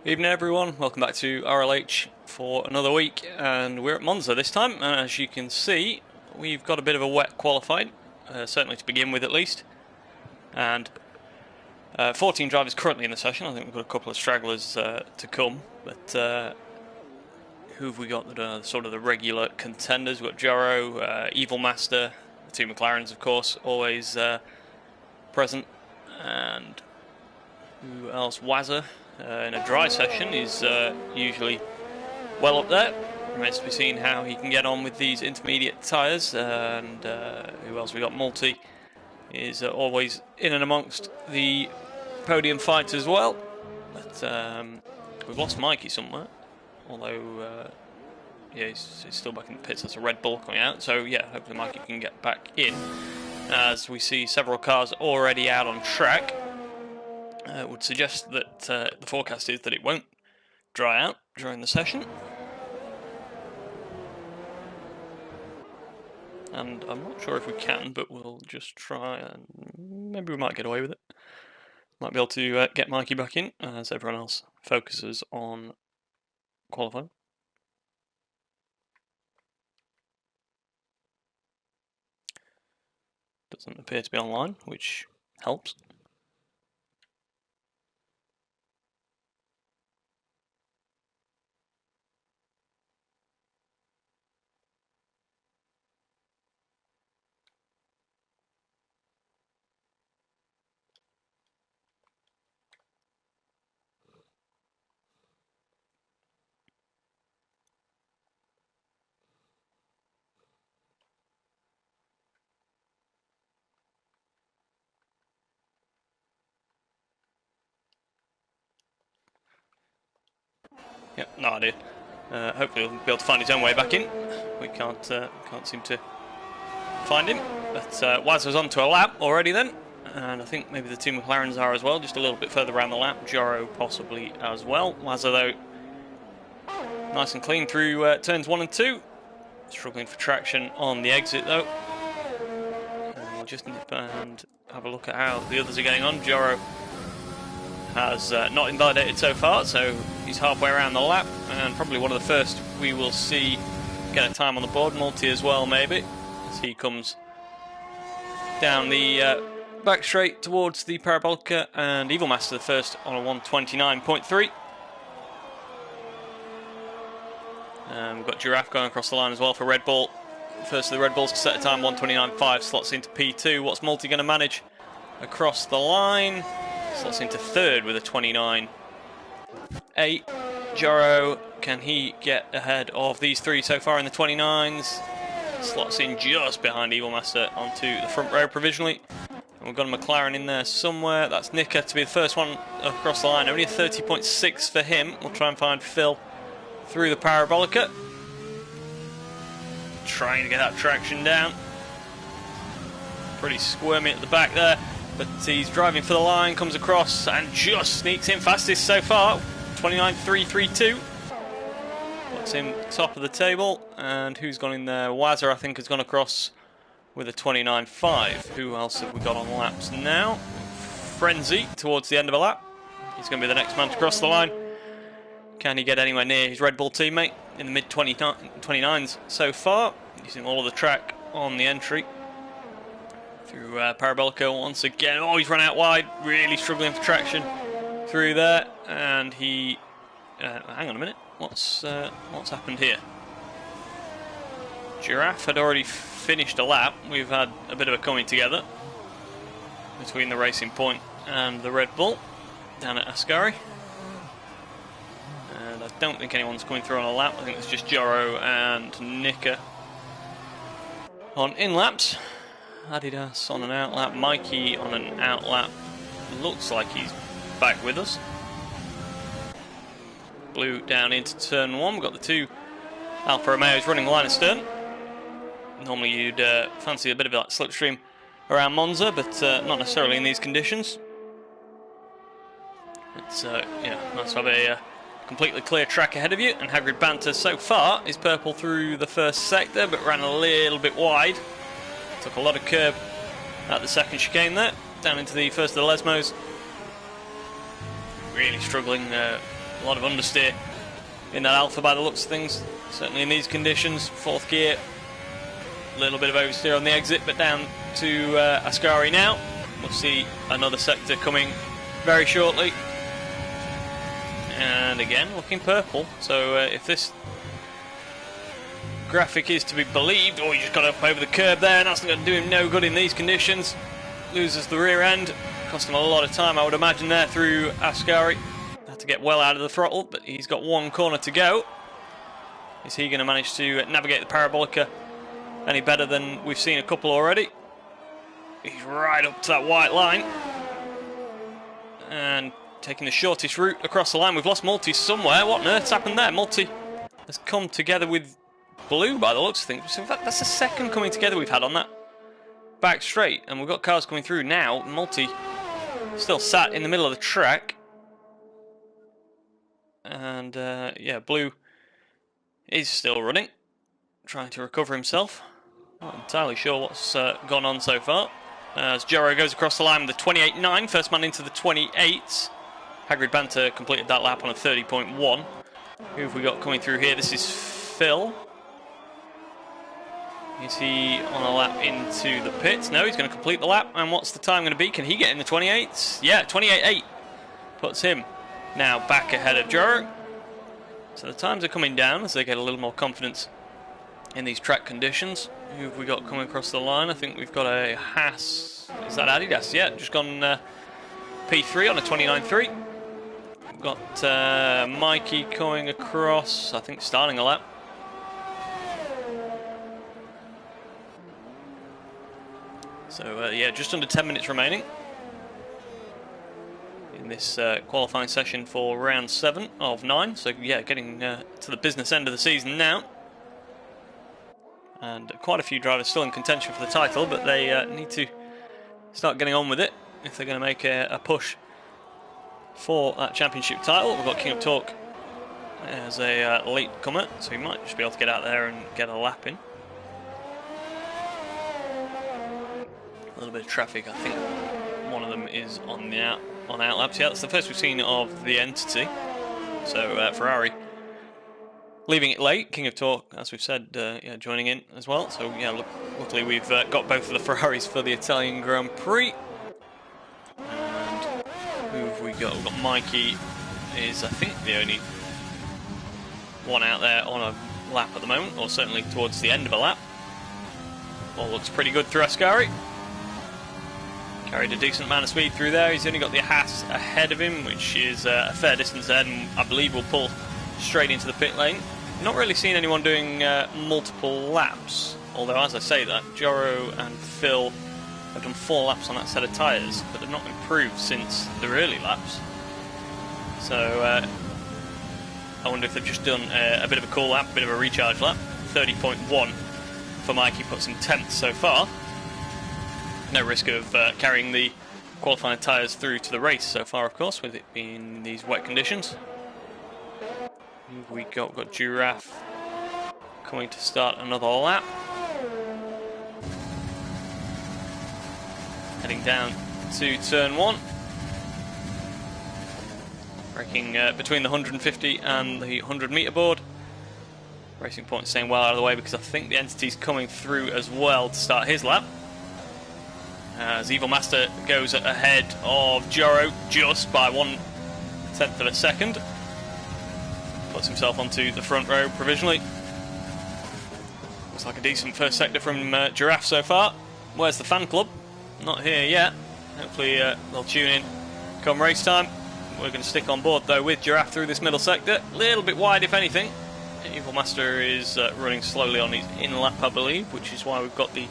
Evening everyone, welcome back to RLH for another week, and we're at Monza this time, and as you can see we've got a bit of a wet qualifying, certainly to begin with at least, and 14 drivers currently in the session. I think we've got a couple of stragglers to come, but who have we got that are sort of the regular contenders? We've got Jaro, Evil Master, the two McLarens of course, always present, and who else? Wazza. In a dry session is usually well up there. Remains to be seen how he can get on with these intermediate tyres. And who else we got? Multi is always in and amongst the podium fight as well. But we've lost Mikey somewhere, although yeah, he's still back in the pits. That's a Red Bull coming out, so yeah, hopefully Mikey can get back in, as we see several cars already out on track. Would suggest that the forecast is that it won't dry out during the session, and I'm not sure if we can, but we'll just try, and maybe we might get away with it. Might be able to get Mikey back in as everyone else focuses on qualifying. Doesn't appear to be online, which helps. Yep, no idea. Hopefully he'll be able to find his own way back in. We can't seem to find him. But Wazza's onto a lap already then, and I think maybe the two McLarens are as well, just a little bit further around the lap. Jaro possibly as well. Wazza though, nice and clean through turns 1 and 2. Struggling for traction on the exit though. And we'll just nip and have a look at how the others are getting on. Jaro has not invalidated so far, so he's halfway around the lap, and probably one of the first we will see get a time on the board. Multi as well, maybe, as he comes down the back straight towards the Parabolica, and Evil Master the first on a 1:29.3. We've got Giraffe going across the line as well for Red Bull. First of the Red Bulls to set a time, 1:29.5, slots into P2. What's Multi going to manage across the line? Slots into third with a 29.8. Jaro, can he get ahead of these three so far in the 29s? Slots in just behind Evil Master onto the front row provisionally. And we've got a McLaren in there somewhere. That's Nika to be the first one across the line. Only a 30.6 for him. We'll try and find Phil through the Parabolica. Trying to get that traction down. Pretty squirmy at the back there. But he's driving for the line, comes across and just sneaks in fastest so far. 29.332. Puts him top of the table. And who's gone in there? Wazza, I think, has gone across with a 29.5. Who else have we got on laps now? Frenzy towards the end of a lap. He's going to be the next man to cross the line. Can he get anywhere near his Red Bull teammate in the mid-29s so far? Using all of the track on the entry. Through Parabolica once again. Oh, he's run out wide. Really struggling for traction through there. And he... hang on a minute. What's happened here? Giraffe had already finished a lap. We've had a bit of a coming together between the Racing Point and the Red Bull down at Ascari. And I don't think anyone's coming through on a lap. I think it's just Jaro and Nika on in laps. Adidas on an out lap, Mikey on an out lap. Looks like he's back with us. Blue down into turn 1. We've got the two Alfa Romeos running line of stern. Normally you'd fancy a bit of that slipstream around Monza, but not necessarily in these conditions. It's yeah, nice to have a completely clear track ahead of you, and Hagrid Banter so far is purple through the first sector, but ran a little bit wide. Took a lot of curb at the second chicane there, down into the first of the Lesmos. Really struggling A lot of understeer in that Alpha by the looks of things, certainly in these conditions. Fourth gear, a little bit of oversteer on the exit, but down to Ascari now. We'll see another sector coming very shortly. And again, looking purple. So if this graphic is to be believed, oh, he just got up over the curb there, and that's going to do him no good in these conditions. Loses the rear end, cost him a lot of time, I would imagine, there through Ascari. Had to get well out of the throttle, but he's got one corner to go. Is he going to manage to navigate the Parabolica any better than we've seen a couple already? He's right up to that white line. And taking the shortest route across the line. We've lost Multi somewhere. What on earth's happened there? Multi has come together with Blue by the looks of things. In fact, that's the second coming together we've had on that back straight. And we've got cars coming through now. Multi still sat in the middle of the track. And yeah, Blue is still running, trying to recover himself. Not entirely sure what's gone on so far. As Jero goes across the line with the 28.9, first man into the 28s. Hagrid Banter completed that lap on a 30.1. Who have we got coming through here? This is Phil. Is he on a lap into the pits? No, he's going to complete the lap. And what's the time going to be? Can he get in the 28s? Yeah, 28.8 puts him now back ahead of Jero. So the times are coming down as they get a little more confidence in these track conditions. Who have we got coming across the line? I think we've got a Haas. Is that Adidas? Yeah, just gone P3 on a 29.3. We've got Mikey coming across, I think starting a lap. So yeah, just under 10 minutes remaining in this qualifying session for round 7 of 9. So yeah, getting to the business end of the season now. And quite a few drivers still in contention for the title, but they need to start getting on with it if they're going to make a push for that championship title. We've got King of Talk as a late comer, so he might just be able to get out there and get a lap in. A little bit of traffic, I think one of them is on the out laps. Yeah, that's the first we've seen of the entity. So Ferrari leaving it late. King of Talk, as we've said, yeah, joining in as well. So yeah, luckily we've got both of the Ferraris for the Italian Grand Prix. And who have we got? We've got Mikey is, I think, the only one out there on a lap at the moment, or certainly towards the end of a lap. All looks pretty good through Ascari. Carried a decent amount of speed through there. He's only got the Haas ahead of him, which is a fair distance ahead, and I believe will pull straight into the pit lane. Not really seen anyone doing multiple laps, although as I say that, Joro and Phil have done 4 laps on that set of tyres, but they've not improved since the early laps. So I wonder if they've just done a bit of a cool lap, a bit of a recharge lap. 30.1 for Mikey puts him 10th so far. No risk of carrying the qualifying tyres through to the race so far, of course, with it being these wet conditions. We've got Giraffe coming to start another lap. Heading down to turn 1. Braking between the 150 and the 100 metre board. Racing Point staying well out of the way because I think the entity's coming through as well to start his lap. As Evil Master goes ahead of Joro just by 1/10 of a second. Puts himself onto the front row provisionally. Looks like a decent first sector from Giraffe so far. Where's the fan club? Not here yet. Hopefully they'll tune in come race time. We're going to stick on board though with Giraffe through this middle sector. A little bit wide if anything. Evil Master is running slowly on his in lap, I believe, which is why we've got the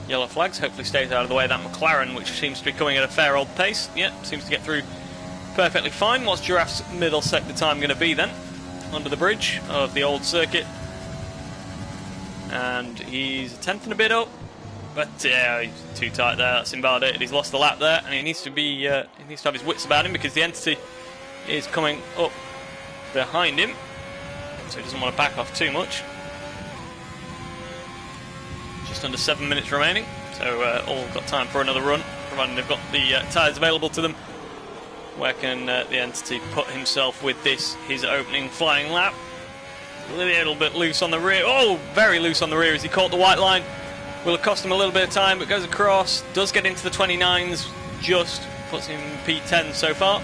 yellow flags. Hopefully stays out of the way of that McLaren, which seems to be coming at a fair old pace. Yep, seems to get through perfectly fine. What's Giraffe's middle sector time going to be then? Under the bridge of the old circuit. And he's a 10th and a bit up. But yeah, he's too tight there. That's invalidated. He's lost the lap there, and he needs to be he needs to have his wits about him because the entity is coming up behind him. So he doesn't want to back off too much. Just under 7 minutes remaining, so all got time for another run, providing they've got the tyres available to them Where can the Entity put himself with this, his opening flying lap? A little bit loose on the rear. Oh, very loose on the rear as he caught the white line. Will have cost him a little bit of time, but goes across. Does get into the 29s, just puts him P10 so far.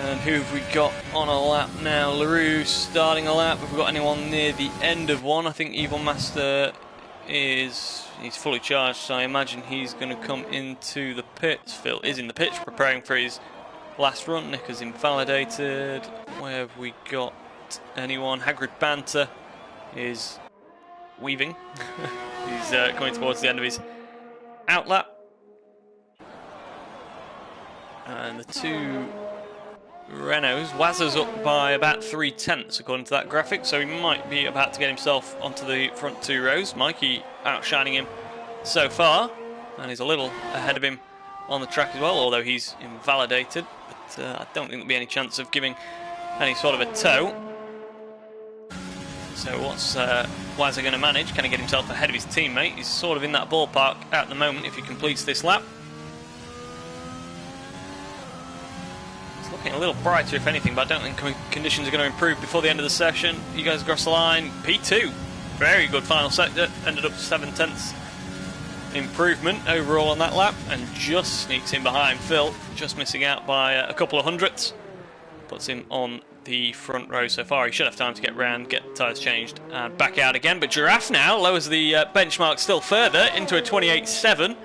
And who have we got on a lap now? LaRue starting a lap. Have we got anyone near the end of one? I think Evil Master he's fully charged, so I imagine he's going to come into the pits. Phil is in the pits, preparing for his last run. Nick is invalidated. Where have we got anyone? Hagrid Banter is weaving. He's coming towards the end of his outlap. And the two Renaults, Wazza's up by about 3/10 according to that graphic, so he might be about to get himself onto the front two rows. Mikey outshining him so far, and he's a little ahead of him on the track as well, although he's invalidated. But I don't think there'll be any chance of giving any sort of a tow. So what's Wazza going to manage? Can he get himself ahead of his teammate? He's sort of in that ballpark at the moment if he completes this lap. Looking a little brighter if anything, but I don't think conditions are going to improve before the end of the session. He goes across the line, P2. Very good final sector, ended up 7/10 improvement overall on that lap, and just sneaks in behind Phil, just missing out by a couple of hundredths. Puts him on the front row so far. He should have time to get round, get tyres changed, and back out again. But Giraffe now lowers the benchmark still further into a 28.7.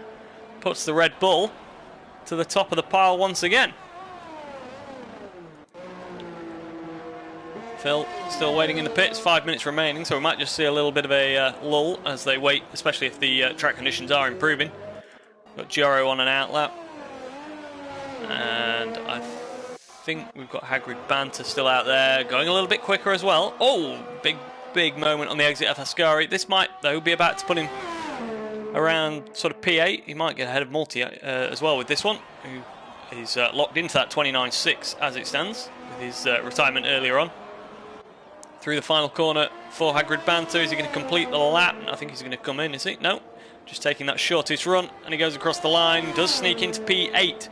Puts the Red Bull to the top of the pile once again. Phil still waiting in the pits, 5 minutes remaining, so we might just see a little bit of a lull as they wait, especially if the track conditions are improving. Got Joro on an outlap, and I think we've got Hagrid Banter still out there, going a little bit quicker as well. Oh, big moment on the exit of Ascari. This might, though, be about to put him around sort of P8. He might get ahead of Multi as well with this one, who is locked into that 29.6 as it stands, with his retirement earlier on. Through the final corner for Hagrid Banter. Is he going to complete the lap? I think he's going to come in, is he? No. Just taking that shortest run, and he goes across the line. Does sneak into P8.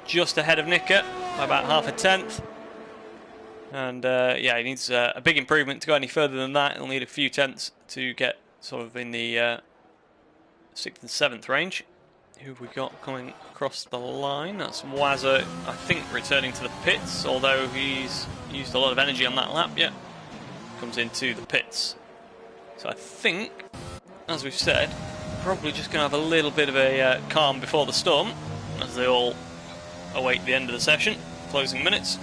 Just ahead of Nicker by about half a tenth. And yeah, he needs a big improvement to go any further than that. He'll need a few tenths to get sort of in the 6th and 7th range. Who have we got coming across the line? That's Wazza, I think, returning to the pits, although he's used a lot of energy on that lap yet. Comes into the pits. So I think, as we've said, probably just going to have a little bit of a calm before the storm, as they all await the end of the session, closing minutes.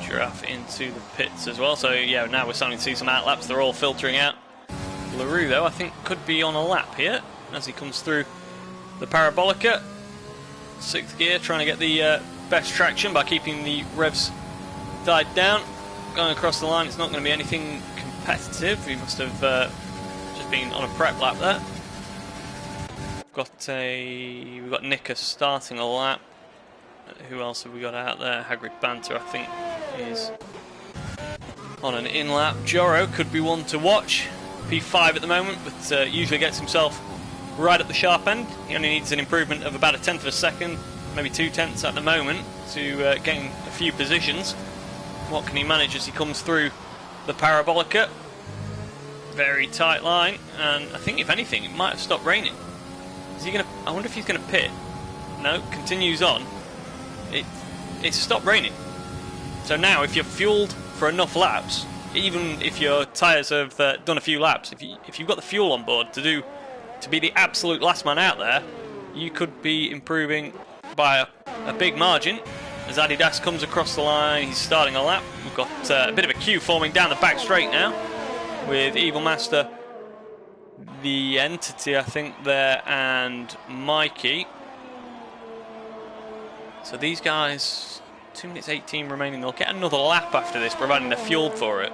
Giraffe into the pits as well, so yeah, now we're starting to see some outlaps, they're all filtering out. LaRue, though, I think could be on a lap here as he comes through the Parabolica. 6th gear, trying to get the best traction by keeping the revs died down. Going across the line, it's not going to be anything competitive. He must have just been on a prep lap there. We've got Nicker starting a lap. Who else have we got out there? Hagrid Banter, I think, is on an in lap. Joro could be one to watch. P5 at the moment, but usually gets himself right at the sharp end. He only needs an improvement of about a tenth of a second, maybe 2 tenths at the moment, to gain a few positions. What can he manage as he comes through the Parabolica? Very tight line, and I think if anything, it might have stopped raining. Is he going to? I wonder if he's going to pit. No, continues on. It's stopped raining. So now, if you're fueled for enough laps, even if your tyres have done a few laps, if you've got the fuel on board to be the absolute last man out there, you could be improving by a big margin. As Adidas comes across the line, he's starting a lap. We've got a bit of a queue forming down the back straight now, with Evil Master, the Entity, I think, there, and Mikey. So these guys, 2 minutes 18 remaining, they'll get another lap after this, providing they're fueled for it.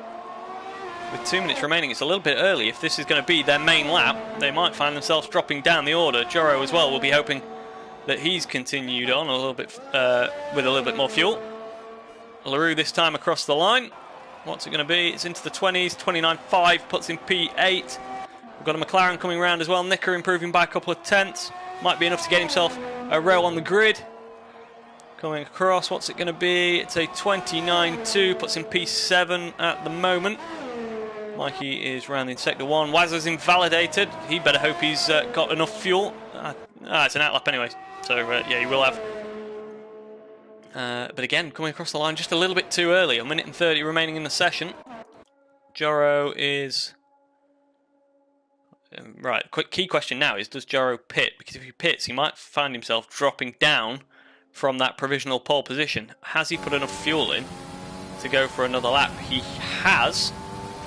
With 2 minutes remaining, it's a little bit early. If this is going to be their main lap, they might find themselves dropping down the order. Joro as well will be hoping that he's continued on a little bit with a little bit more fuel. LaRue this time across the line. What's it going to be? It's into the 20s. 29.5 puts in P8. We've got a McLaren coming round as well. Nicker improving by a couple of tenths. Might be enough to get himself a row on the grid. Coming across, what's it going to be? It's a 29.2, puts in P7 at the moment. Mikey is rounding sector 1. Wazza's invalidated. He better hope he's got enough fuel. It's an outlap anyways, so yeah, he will have. But again, coming across the line just a little bit too early. 1 minute and 30 remaining in the session. Joro is... right, quick key question now is, does Joro pit? Because if he pits, he might find himself dropping down from that provisional pole position. Has he put enough fuel in to go for another lap? He has.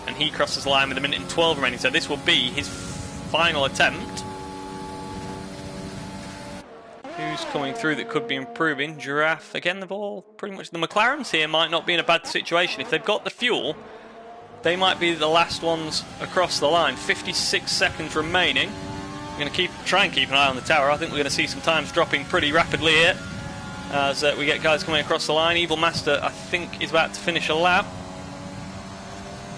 And he crosses the line with 1 minute and 12 remaining, so this will be his final attempt. Who's coming through that could be improving? Giraffe. Again, they've all pretty much... the McLarens here might not be in a bad situation. If they've got the fuel, they might be the last ones across the line. 56 seconds remaining. We're going to try and keep an eye on the tower. I think we're going to see some times dropping pretty rapidly here as we get guys coming across the line. Evil Master, I think, is about to finish a lap.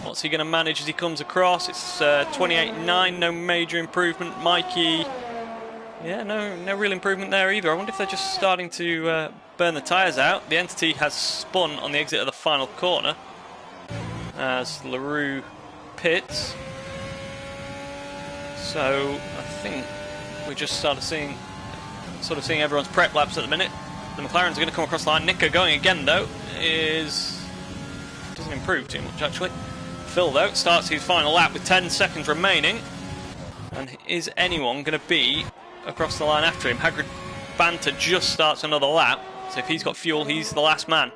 What's he going to manage as he comes across? It's 28.9, no major improvement. Mikey, yeah, no real improvement there either. I wonder if they're just starting to burn the tyres out. The Entity has spun on the exit of the final corner as LaRue pits. So I think we just sort of seeing everyone's prep laps at the minute. The McLarens are going to come across the line. Nico going again though doesn't improve too much actually. Phil, though, starts his final lap with 10 seconds remaining. And is anyone going to be across the line after him? Hagrid Banter just starts another lap. So if he's got fuel, he's the last man.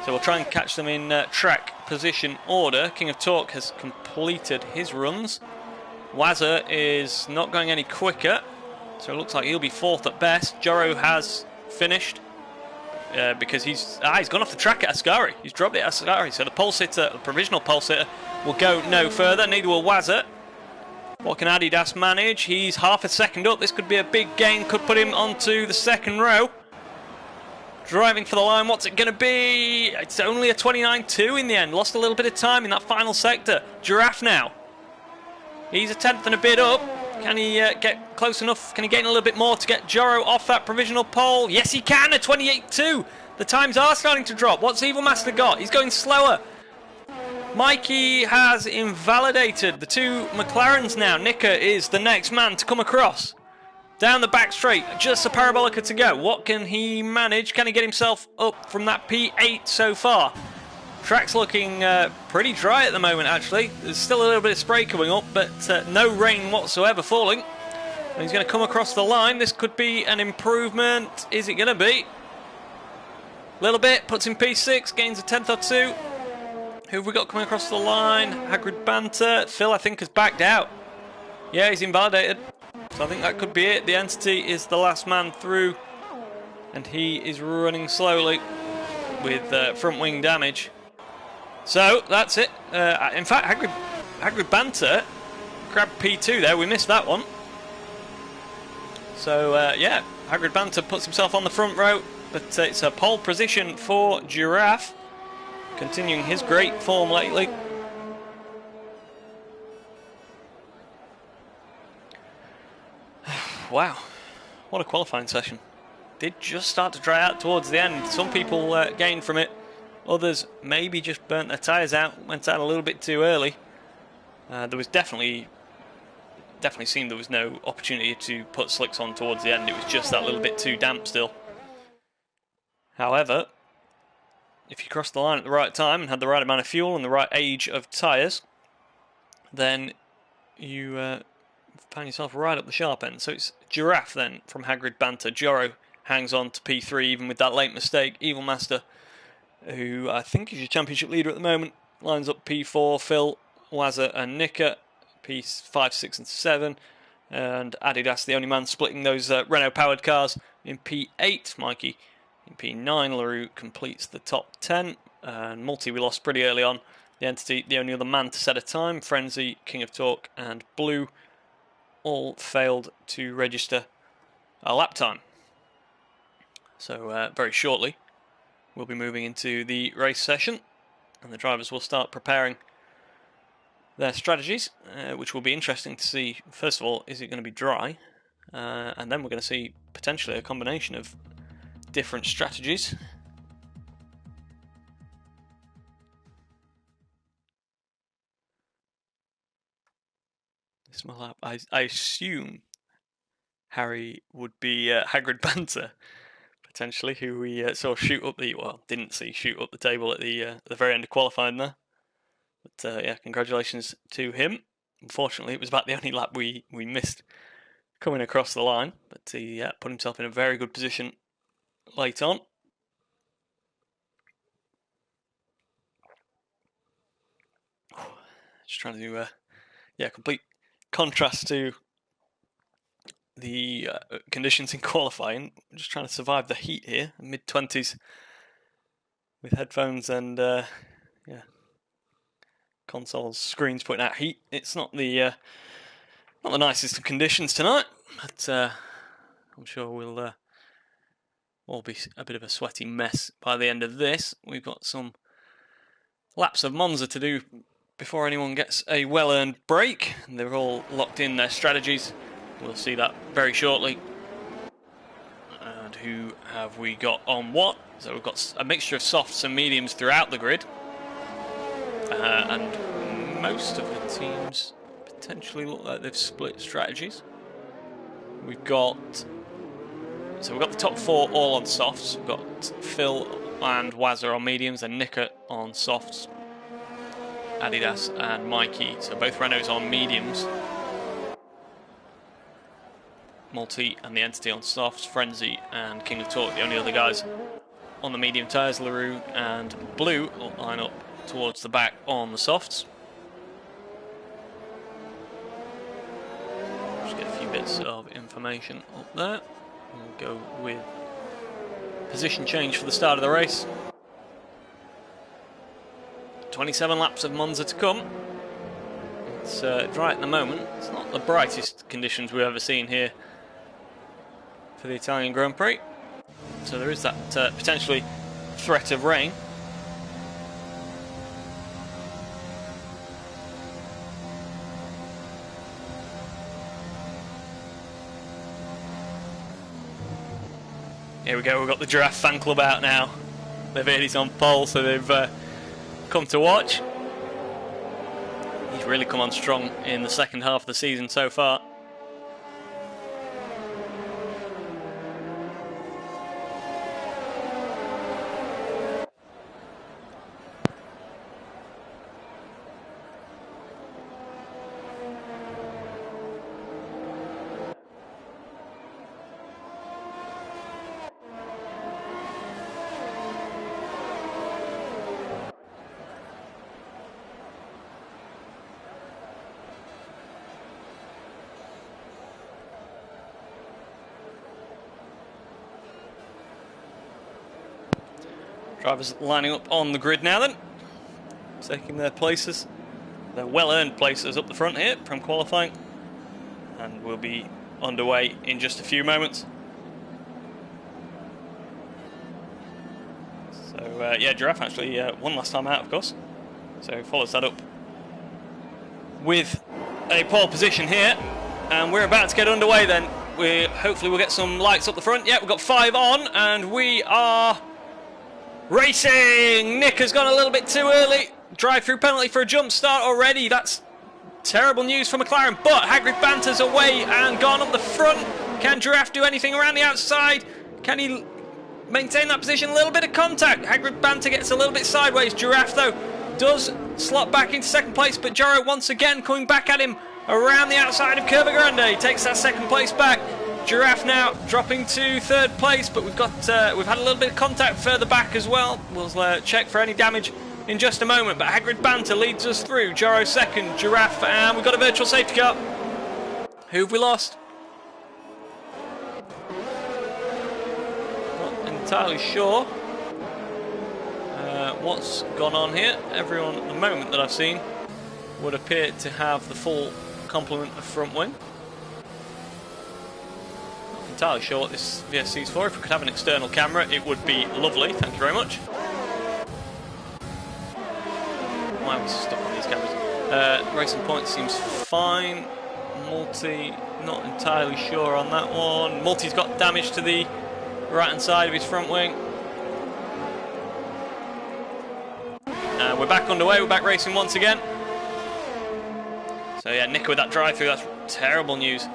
So we'll try and catch them in track position order. King of Talk has completed his runs. Wazza is not going any quicker. So it looks like he'll be 4th at best. Joro has finished. Because he's gone off the track at Ascari. He's dropped it at Ascari, so the pole sitter, the provisional pole sitter, will go no further. Neither will Wazza. What can Adidas manage? He's half a second up. This could be a big gain. Could put him onto the second row. Driving for the line. What's it going to be? It's only a 29.2 in the end. Lost a little bit of time in that final sector. Giraffe now. He's a 10th and a bit up. Can he get close enough? Can he gain a little bit more to get Joro off that provisional pole? Yes, he can. A 28.2. The times are starting to drop. What's Evil Master got? He's going slower. Mikey has invalidated the two McLarens now. Nika is the next man to come across. Down the back straight. Just a Parabolica to go. What can he manage? Can he get himself up from that P8 so far? Track's looking pretty dry at the moment, actually. There's still a little bit of spray coming up, but no rain whatsoever falling. And he's going to come across the line. This could be an improvement. Is it going to be? A little bit. Puts in P6. Gains a 10th or 2. Who have we got coming across the line? Hagrid Banter. Phil, I think, has backed out. Yeah, he's invalidated. So I think that could be it. The Entity is the last man through. And he is running slowly with front wing damage. So that's it. In fact, Hagrid Banter grabbed P2 there. We missed that one. So yeah, Hagrid Banter puts himself on the front row, but it's a pole position for Giraffe, continuing his great form lately. Wow, what a qualifying session. Did just start to dry out towards the end. Some people gained from it. Others maybe just burnt their tyres out, went out a little bit too early. There was definitely seemed there was no opportunity to put slicks on towards the end. It was just that little bit too damp still. However, if you crossed the line at the right time and had the right amount of fuel and the right age of tyres, then you found yourself right up the sharp end. So it's Giraffe then from Hagrid Banter. Joro hangs on to P3 even with that late mistake. Evil Master, who I think is your championship leader at the moment, lines up P4. Phil, Wazza and Nika, P5, 6 and 7. And Adidas, the only man splitting those Renault-powered cars, in P8. Mikey in P9. LaRue completes the top 10. And Multi we lost pretty early on. The Entity, the only other man to set a time. Frenzy, King of Talk and Blue all failed to register a lap time. So very shortly we'll be moving into the race session and the drivers will start preparing their strategies, which will be interesting to see. First of all, is it going to be dry? and then we're going to see potentially a combination of different strategies. This lap, I assume Harry would be Hagrid Banter, potentially, who we saw shoot up the, well, didn't see shoot up the table at the very end of qualifying there. But yeah, congratulations to him. Unfortunately, it was about the only lap we missed coming across the line, but he put himself in a very good position late on. Just trying to do complete contrast to the conditions in qualifying. I'm just trying to survive the heat here, mid-20s with headphones and console screens putting out heat. It's not the nicest of conditions tonight, but I'm sure we'll all be a bit of a sweaty mess by the end of this. We've got some laps of Monza to do before anyone gets a well-earned break. They're all locked in their strategies. We'll see that very shortly. And who have we got on what? So we've got a mixture of softs and mediums throughout the grid. And most of the teams potentially look like they've split strategies. We've got the top four all on softs. We've got Phil and Wazza on mediums and Nicker on softs. Adidas and Mikey, so both Renaults on mediums. Multi and the Entity on softs. Frenzy and King of Talk, the only other guys on the medium tyres. LaRue and Blue will line up towards the back on the softs. Just get a few bits of information up there. We'll go with position change for the start of the race. 27 laps of Monza to come. It's dry at the moment. It's not the brightest conditions we've ever seen here for the Italian Grand Prix. So there is that potentially threat of rain. Here we go, we've got the Giraffe fan club out now. They've heard he's on pole, so they've come to watch. He's really come on strong in the second half of the season so far. Drivers lining up on the grid now then, taking their places, their well-earned places up the front here from qualifying, and we'll be underway in just a few moments. So yeah, Giraffe actually won last time out, of course, so follows that up with a pole position here, and we're about to get underway then. Hopefully we'll get some lights up the front. Yeah, we've got 5 on, and we are racing! Nick has gone a little bit too early. Drive-through penalty for a jump start already. That's terrible news for McLaren. But Hagrid Banter's away and gone up the front. Can Giraffe do anything around the outside? Can he maintain that position? A little bit of contact. Hagrid Banter gets a little bit sideways. Giraffe, though, does slot back into second place. But Jaro once again coming back at him around the outside of Curva Grande. Takes that second place back. Giraffe now dropping to third place, but we've had a little bit of contact further back as well. We'll check for any damage in just a moment, but Hagrid Banter leads us through. Jaro second, Giraffe, and we've got a virtual safety car. Who have we lost? Not entirely sure what's gone on here. Everyone at the moment that I've seen would appear to have the full complement of front wing. Entirely sure what this VSC is for. If we could have an external camera, it would be lovely. Thank you very much. Why are we stuck on these cameras? Racing point seems fine. Multi, not entirely sure on that one. Multi's got damage to the right-hand side of his front wing. We're back underway, we're back racing once again. So yeah, Nick with that drive-through, that's terrible news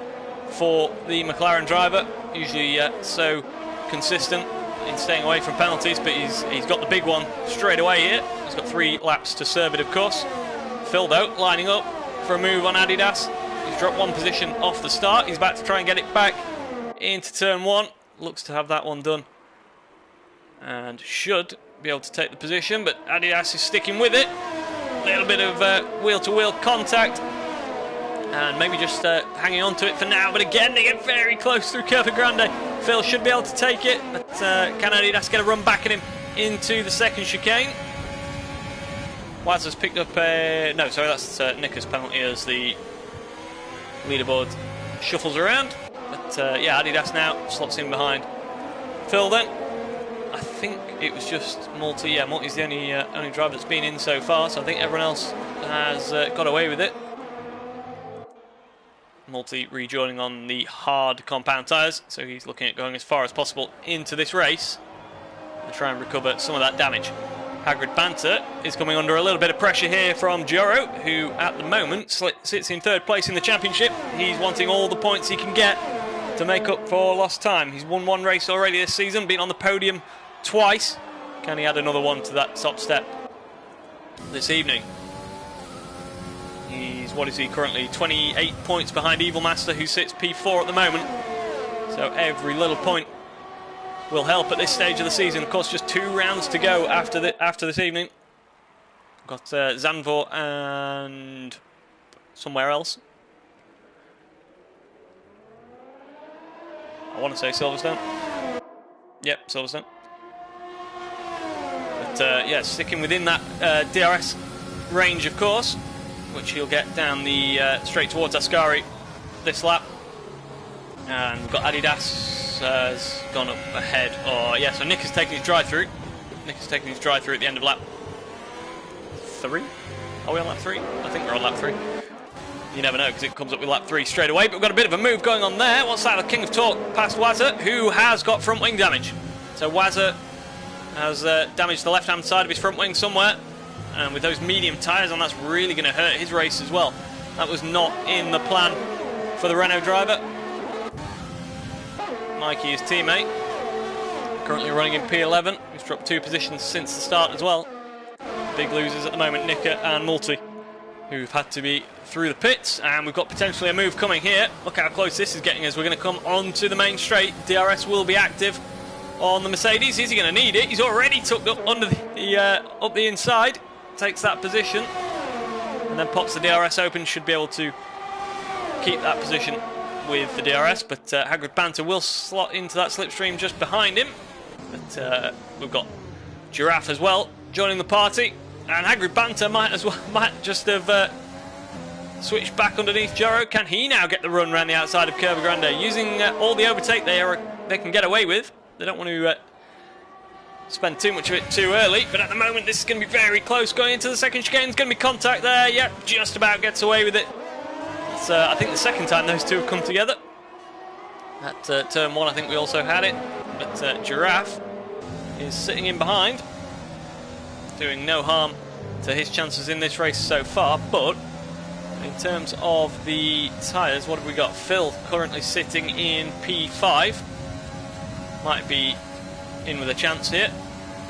for the McLaren driver. Usually so consistent in staying away from penalties, but he's got the big one straight away here. He's got 3 laps to serve it, of course. Phil, though, lining up for a move on Adidas. He's dropped 1 position off the start. He's about to try and get it back into turn 1. Looks to have that one done. And should be able to take the position, but Adidas is sticking with it. A little bit of wheel-to-wheel contact. And maybe just hanging on to it for now. But again, they get very close through Curva Grande. Phil should be able to take it. But can Adidas get a run back at him into the second chicane? Waz has picked up a... No, sorry, that's Nicker's penalty as the leaderboard shuffles around. But yeah, Adidas now slots in behind Phil then. I think it was just Multi. Yeah, Multi's the only driver that's been in so far, so I think everyone else has got away with it. Multi rejoining on the hard compound tyres, so he's looking at going as far as possible into this race and try and recover some of that damage. Hagrid Banter is coming under a little bit of pressure here from Joro, who at the moment sits in 3rd place in the championship. He's wanting all the points he can get to make up for lost time. He's won 1 race already this season, been on the podium twice. Can he add another one to that top step this evening? He's, what is he currently, 28 points behind Evil Master, who sits P4 at the moment. So every little point will help at this stage of the season. Of course, just 2 rounds to go after this evening. We've got Zandvoort and somewhere else. I want to say Silverstone. Yep, Silverstone. But yeah, sticking within that DRS range, of course, which he'll get down the straight towards Ascari this lap. And we've got Adidas has gone up ahead. Oh yeah, so Nick is taking his drive-through. Nick is taking his drive-through at the end of lap 3. Are we on lap 3? I think we're on lap 3. You never know, because it comes up with lap 3 straight away. But we've got a bit of a move going on there. What's that? The King of Torque past Wazza, who has got front wing damage. So Wazza has damaged the left-hand side of his front wing somewhere. And with those medium tyres on, that's really going to hurt his race as well. That was not in the plan for the Renault driver. Mikey, his teammate, currently running in P11. He's dropped 2 positions since the start as well. Big losers at the moment, Nicker and Multi, who've had to be through the pits. And we've got potentially a move coming here. Look how close this is getting us. We're going to come onto the main straight. DRS will be active on the Mercedes. Is he going to need it? He's already tucked up under up the inside. Takes that position and then pops the DRS open. Should be able to keep that position with the DRS, but Hagrid Banter will slot into that slipstream just behind him. But we've got Giraffe as well joining the party, and Hagrid Banter might just have switched back underneath Joro. Can he now get the run around the outside of Curva Grande using all the overtake they can get away with? They don't want to spend too much of it too early, but at the moment this is going to be very close. Going into the second chicane, there's going to be contact there. Yep, just about gets away with it. It's I think the second time those two have come together. At turn 1 I think we also had it, but Giraffe is sitting in behind, doing no harm to his chances in this race so far. But in terms of the tyres, what have we got? Phil currently sitting in P5, might be in with a chance here,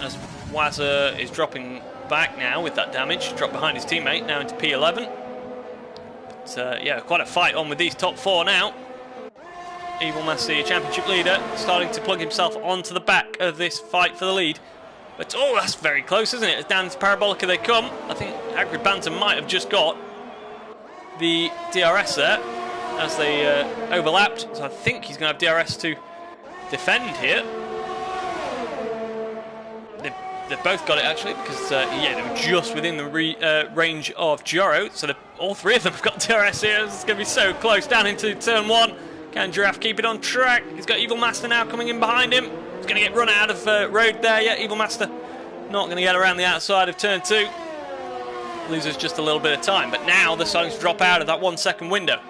as Wazza is dropping back now with that damage. Dropped behind his teammate, now into P11. But yeah, quite a fight on with these top 4 now. Evil Master, championship leader, starting to plug himself onto the back of this fight for the lead. But oh, that's very close, isn't it? As down to Parabolica they come. I think Hagrid Banter might have just got the DRS there as they overlapped. So I think he's going to have DRS to defend here. They've both got it actually, because yeah, they were just within the range of Joro. So all 3 of them have got DRS here. It's going to be so close down into turn 1. Can Giraffe keep it on track? He's got Evil Master now coming in behind him. He's going to get run out of road there. Yeah, Evil Master not going to get around the outside of turn 2. Loses just a little bit of time. But now they're starting to drop out of that 1 second window.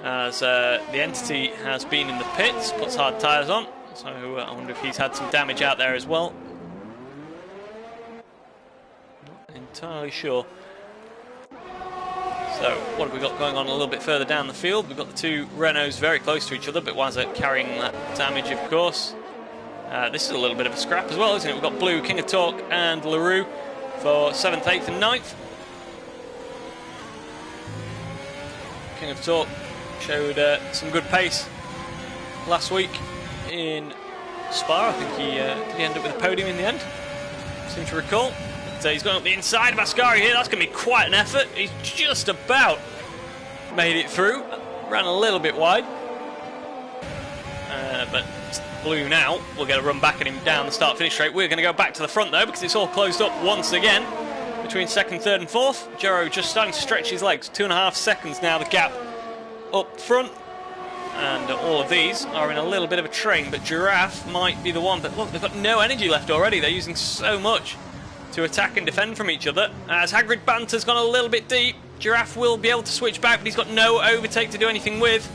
as the Entity has been in the pits, puts hard tyres on, so I wonder if he's had some damage out there as well. Not entirely sure. So what have we got going on a little bit further down the field? We've got the two Renaults very close to each other, but Wazza carrying that damage, of course. This is a little bit of a scrap as well, isn't it? We've got Blue, King of Talk and LaRue for 7th, 8th and 9th. King of Talk showed some good pace last week in Spa. I think he ended up with a podium in the end, seem to recall. But he's going up the inside of Ascari here. That's going to be quite an effort. He's just about made it through. Ran a little bit wide. But Blue now will get a run back at him down the start-finish straight. We're going to go back to the front though, because it's all closed up once again between 2nd, 3rd and 4th. Jero just starting to stretch his legs. 2.5 seconds now, the gap up front. And all of these are in a little bit of a train, but Giraffe might be the one. But look, they've got no energy left already. They're using so much to attack and defend from each other. As Hagrid Banter's gone a little bit deep, Giraffe will be able to switch back, but he's got no overtake to do anything with.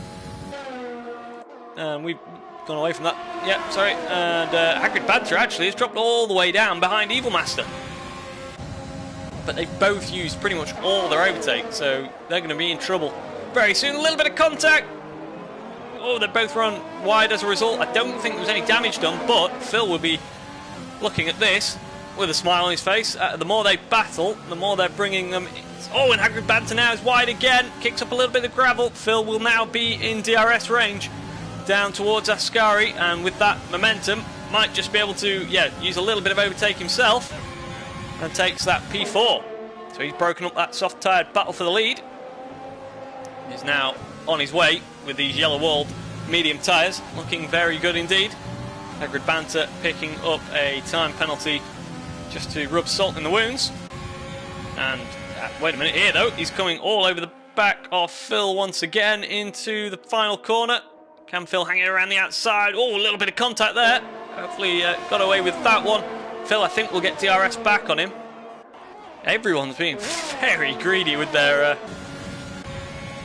We've gone away from that. Yeah, sorry. And Hagrid Banter actually has dropped all the way down behind Evil Master. But they've both used pretty much all their overtake, so they're going to be in trouble very soon. A little bit of contact. Oh, they both run wide as a result. I don't think there was any damage done, but Phil will be looking at this with a smile on his face. The more they battle, the more they're bringing them. Oh, and Hagrid Banter now is wide again. Kicks up a little bit of gravel. Phil will now be in DRS range down towards Ascari, and with that momentum, might just be able to, use a little bit of overtake himself, and takes that P4. So he's broken up that soft-tyred battle for the lead. He's now on his way with these yellow-walled medium tyres, looking very good indeed. Hagrid Banter picking up a time penalty just to rub salt in the wounds. And wait a minute here though, he's coming all over the back of Phil once again into the final corner. Can Phil hanging around the outside? Oh, a little bit of contact there. Hopefully got away with that one. Phil, I think, will get DRS back on him. Everyone's being very greedy with their...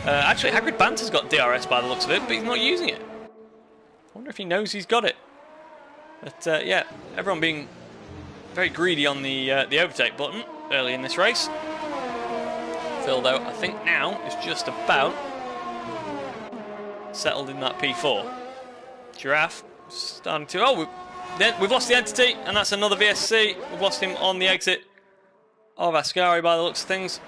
actually, Hagrid Banter's got DRS by the looks of it, but he's not using it. I wonder if he knows he's got it. But yeah, everyone being very greedy on the overtake button early in this race. Phil, though, I think now is just about settled in that P4. Giraffe starting to... Oh, we've lost the Entity, and that's another VSC. We've lost him on the exit of Ascari by the looks of things.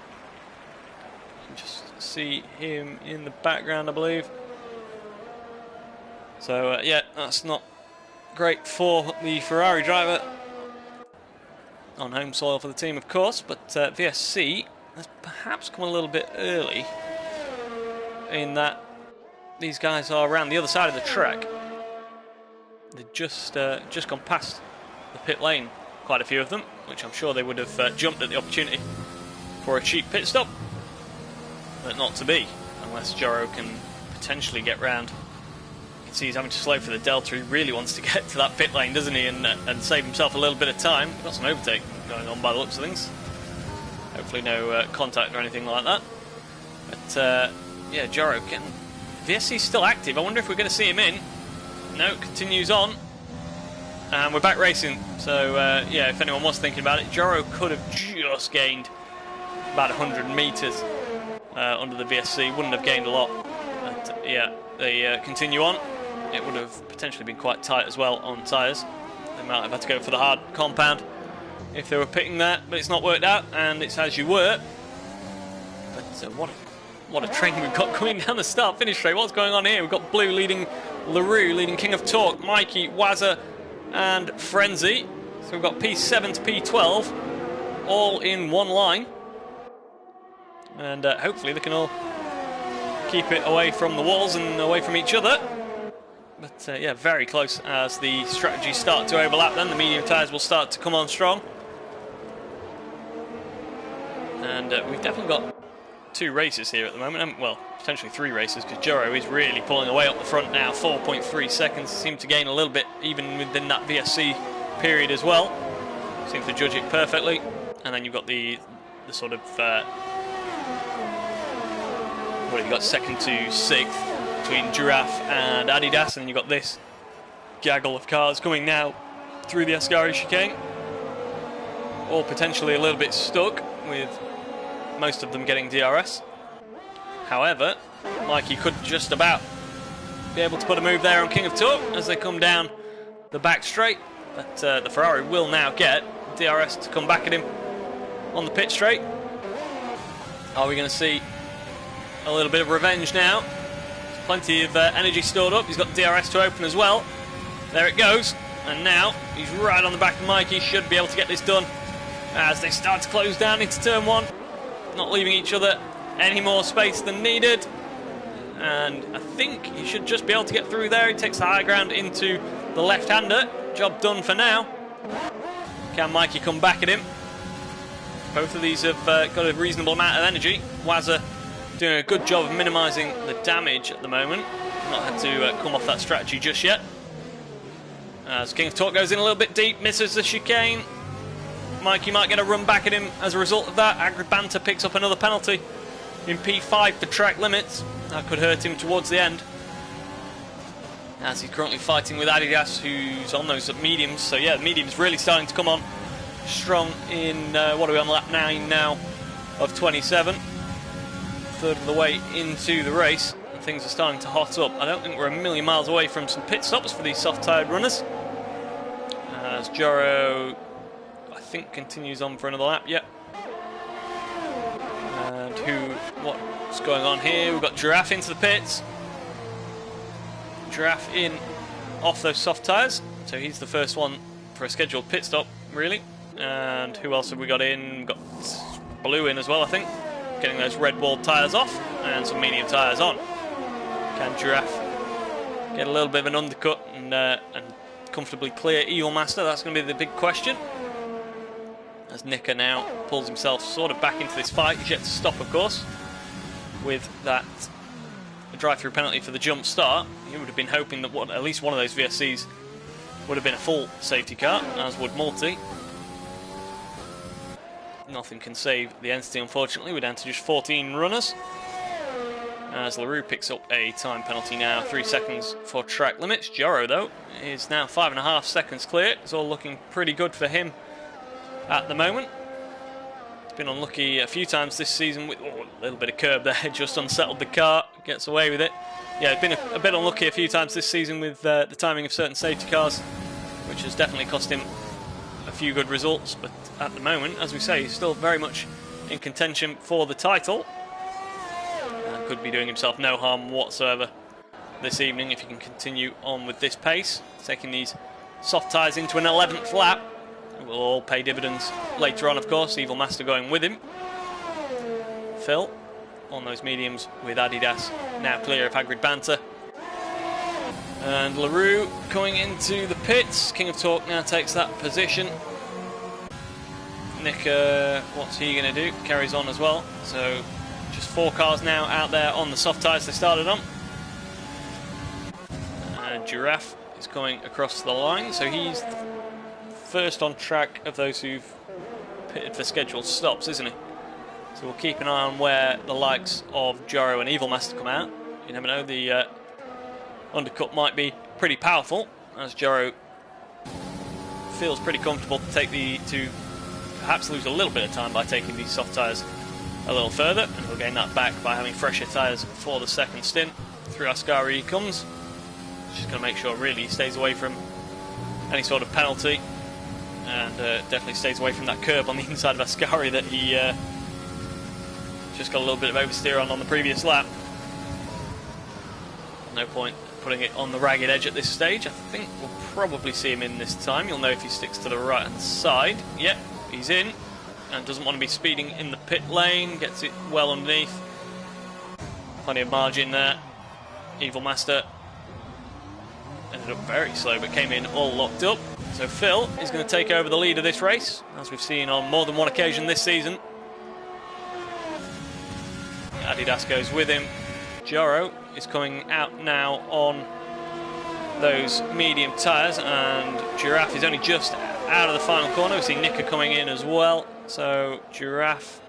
You can just see him in the background, I believe. So, yeah, that's not great for the Ferrari driver. On home soil for the team, of course, but VSC has perhaps come a little bit early in that these guys are around the other side of the track. They've just gone past the pit lane, quite a few of them, which I'm sure they would have jumped at the opportunity for a cheap pit stop. But not to be, unless Joro can potentially get round. You can see he's having to slow for the Delta. He really wants to get to that pit lane, doesn't he, and save himself a little bit of time. We've got some overtake going on by the looks of things. Hopefully no contact or anything like that. But yeah, Joro can... VSC's still active. I wonder if we're going to see him in. No, continues on. And we're back racing. So, yeah, if anyone was thinking about it, Joro could have just gained about 100 metres under the VSC. Wouldn't have gained a lot. But, yeah, they continue on. It would have potentially been quite tight as well on tyres. They might have had to go for the hard compound if they were pitting that, but it's not worked out, and it's as you were. But what a train we've got going down the start-finish straight. What's going on here? We've got Blue leading LaRue, leading King of Talk, Mikey, Wazza, and Frenzy. So we've got P7 to P12, all in one line. And hopefully they can all keep it away from the walls and away from each other. But yeah, very close as the strategies start to overlap then. The medium tyres will start to come on strong. And we've definitely got 2 races here at the moment, well, potentially 3 races, because Joro is really pulling away up the front now. 4.3 seconds, seemed to gain a little bit even within that VSC period as well. Seems to judge it perfectly. And then you've got the sort of what have you got, 2nd to 6th between Giraffe and Adidas, and you've got this gaggle of cars coming now through the Ascari chicane, all potentially a little bit stuck, with most of them getting DRS. However, Mikey could just about be able to put a move there on King of Torque as they come down the back straight, but the Ferrari will now get DRS to come back at him on the pit straight. Are we going to see a little bit of revenge now? There's plenty of energy stored up. He's got DRS to open as well. There it goes, and now he's right on the back of Mikey. Should be able to get this done as they start to close down into turn 1, not leaving each other any more space than needed. And I think he should just be able to get through there. He takes the high ground into the left-hander. Job done for now. Can Mikey come back at him? Both of these have got a reasonable amount of energy. Wazza doing a good job of minimising the damage at the moment. Not had to come off that strategy just yet. As King of Torque goes in a little bit deep, misses the chicane. Mikey might get a run back at him as a result of that. Agri Banter picks up another penalty in P5 for track limits. That could hurt him towards the end, as he's currently fighting with Adidas, who's on those mediums. So yeah, the medium's really starting to come on strong in, what are we on, lap 9 now of 27. Third of the way into the race, and things are starting to hot up. I don't think we're a million miles away from some pit stops for these soft-tired runners. As Joro, I think, continues on for another lap, yep. And what's going on here? We've got Giraffe into the pits. Giraffe in off those soft tyres, so he's the first one for a scheduled pit stop, really. And who else have we got in? We've got Blue in as well, I think, getting those red wall tyres off and some medium tyres on. Can Giraffe get a little bit of an undercut and comfortably clear Evil Master? That's going to be the big question, as Nicker now pulls himself sort of back into this fight. He's yet to stop, of course, with that drive-through penalty for the jump start. He would have been hoping that at least one of those VSCs would have been a full safety car, as would Multi. Nothing can save the entity, unfortunately. We're down to just 14 runners, as LaRue picks up a time penalty now, 3 seconds for track limits. Joro, though, is now 5.5 seconds clear. It's all looking pretty good for him at the moment. He's been unlucky a few times this season with a little bit of curb there, just unsettled the car, gets away with it. Yeah, been a bit unlucky a few times this season with the timing of certain safety cars, which has definitely cost him a few good results, but at the moment, as we say, he's still very much in contention for the title. Could be doing himself no harm whatsoever this evening if he can continue on with this pace. Taking these soft tyres into an 11th lap. It will all pay dividends later on, of course. Evil Master going with him. Phil on those mediums with Adidas, now clear of Hagrid Banter. And LaRue coming into the pits. King of Torque now takes that position. Nick, what's he going to do? Carries on as well. So just 4 cars now out there on the soft tyres they started on. And Giraffe is coming across the line, so he's first on track of those who've pitted for scheduled stops, isn't he? So we'll keep an eye on where the likes of Joro and Evil Master come out. You never know, the undercut might be pretty powerful, as Joro feels pretty comfortable to perhaps lose a little bit of time by taking these soft tyres a little further, and he'll gain that back by having fresher tyres for the second stint. Through Ascari he comes. Just going to make sure really he stays away from any sort of penalty, and definitely stays away from that curb on the inside of Ascari that he just got a little bit of oversteer on the previous lap. No point putting it on the ragged edge at this stage. I think we'll probably see him in this time. You'll know if he sticks to the right hand side. Yep, he's in, and doesn't want to be speeding in the pit lane. Gets it well underneath. Plenty of margin there. Evil Master ended up very slow, but came in all locked up. So Phil is going to take over the lead of this race, as we've seen on more than one occasion this season. Adidas goes with him. Joro is coming out now on those medium tyres, and Giraffe is only just out of the final corner. We see Nicker coming in as well. So Giraffe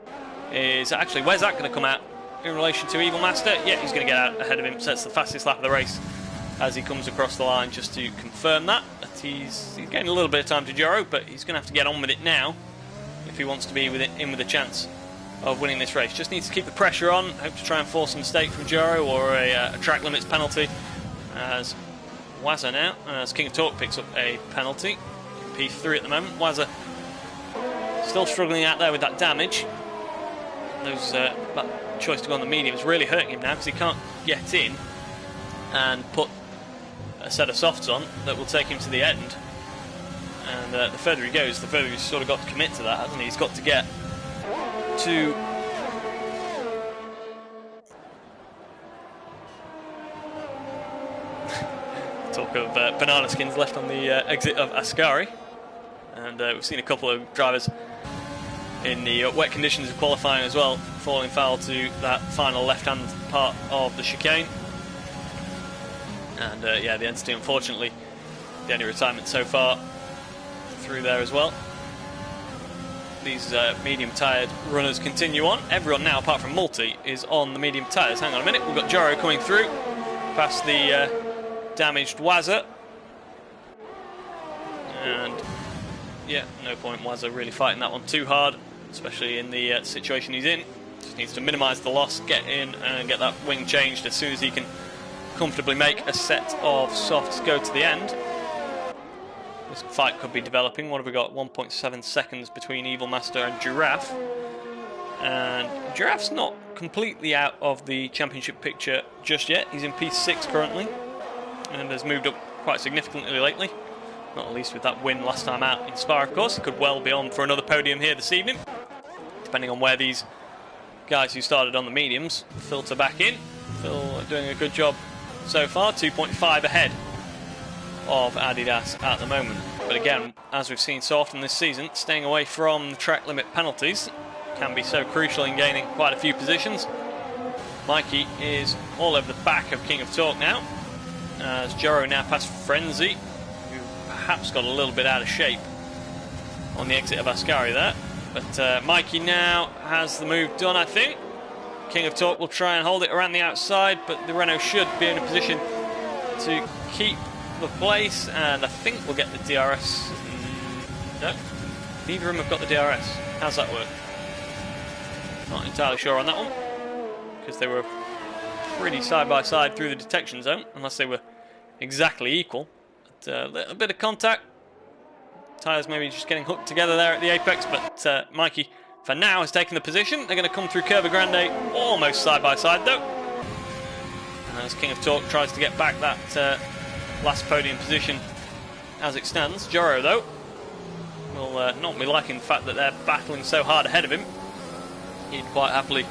is actually, where's that going to come out? in relation to Evil Master? Yeah, he's going to get out ahead of him. Sets the fastest lap of the race as he comes across the line, just to confirm that. He's getting a little bit of time to Joro, but he's going to have to get on with it now if he wants to be in with a chance of winning this race. Just needs to keep the pressure on. Hope to try and force a mistake from Joro or a track limits penalty. As Wazza now, as King of Talk picks up a penalty. P3 at the moment. Wazza still struggling out there with that damage. That choice to go on the medium is really hurting him now because he can't get in and put a set of softs on that will take him to the end. And the further he goes, the further he's sort of got to commit to that, hasn't he? He's got to get to... Talk of banana skins left on the exit of Ascari. And we've seen a couple of drivers in the wet conditions of qualifying as well, falling foul to that final left-hand part of the chicane. And yeah, the entity, unfortunately, the only retirement so far through there as well. These medium-tired runners continue on. Everyone now, apart from Multi, is on the medium tyres. Hang on a minute, we've got Joro coming through past the damaged Wazza. And yeah, no point Wazza really fighting that one too hard, especially in the situation he's in. Just needs to minimise the loss, get in and get that wing changed as soon as he can comfortably make a set of softs go to the end. This fight could be developing. What have we got? 1.7 seconds between Evil Master and Giraffe. And Giraffe's not completely out of the championship picture just yet. He's in P6 currently and has moved up quite significantly lately. Not least with that win last time out in Spa, of course. He could well be on for another podium here this evening, depending on where these guys who started on the mediums filter back in. Phil doing a good job so far, 2.5 ahead of Adidas at the moment. But again, as we've seen so often this season, staying away from the track limit penalties can be so crucial in gaining quite a few positions. Mikey is all over the back of King of Talk now, as Joro now past Frenzy, who perhaps got a little bit out of shape on the exit of Ascari there. But Mikey now has the move done, I think. King of Talk will try and hold it around the outside, but the Renault should be in a position to keep the place, and I think we'll get the DRS. No, neither of them have got the DRS. How's that work? Not entirely sure on that one, because they were pretty side by side through the detection zone, unless they were exactly equal. But a little bit of contact. Tyres maybe just getting hooked together there at the apex, but Mikey, for now, has taken the position. They're going to come through Curva Grande almost side by side, though. And as King of Talk tries to get back that last podium position as it stands. Joro, though, will not be liking the fact that they're battling so hard ahead of him. He'd quite happily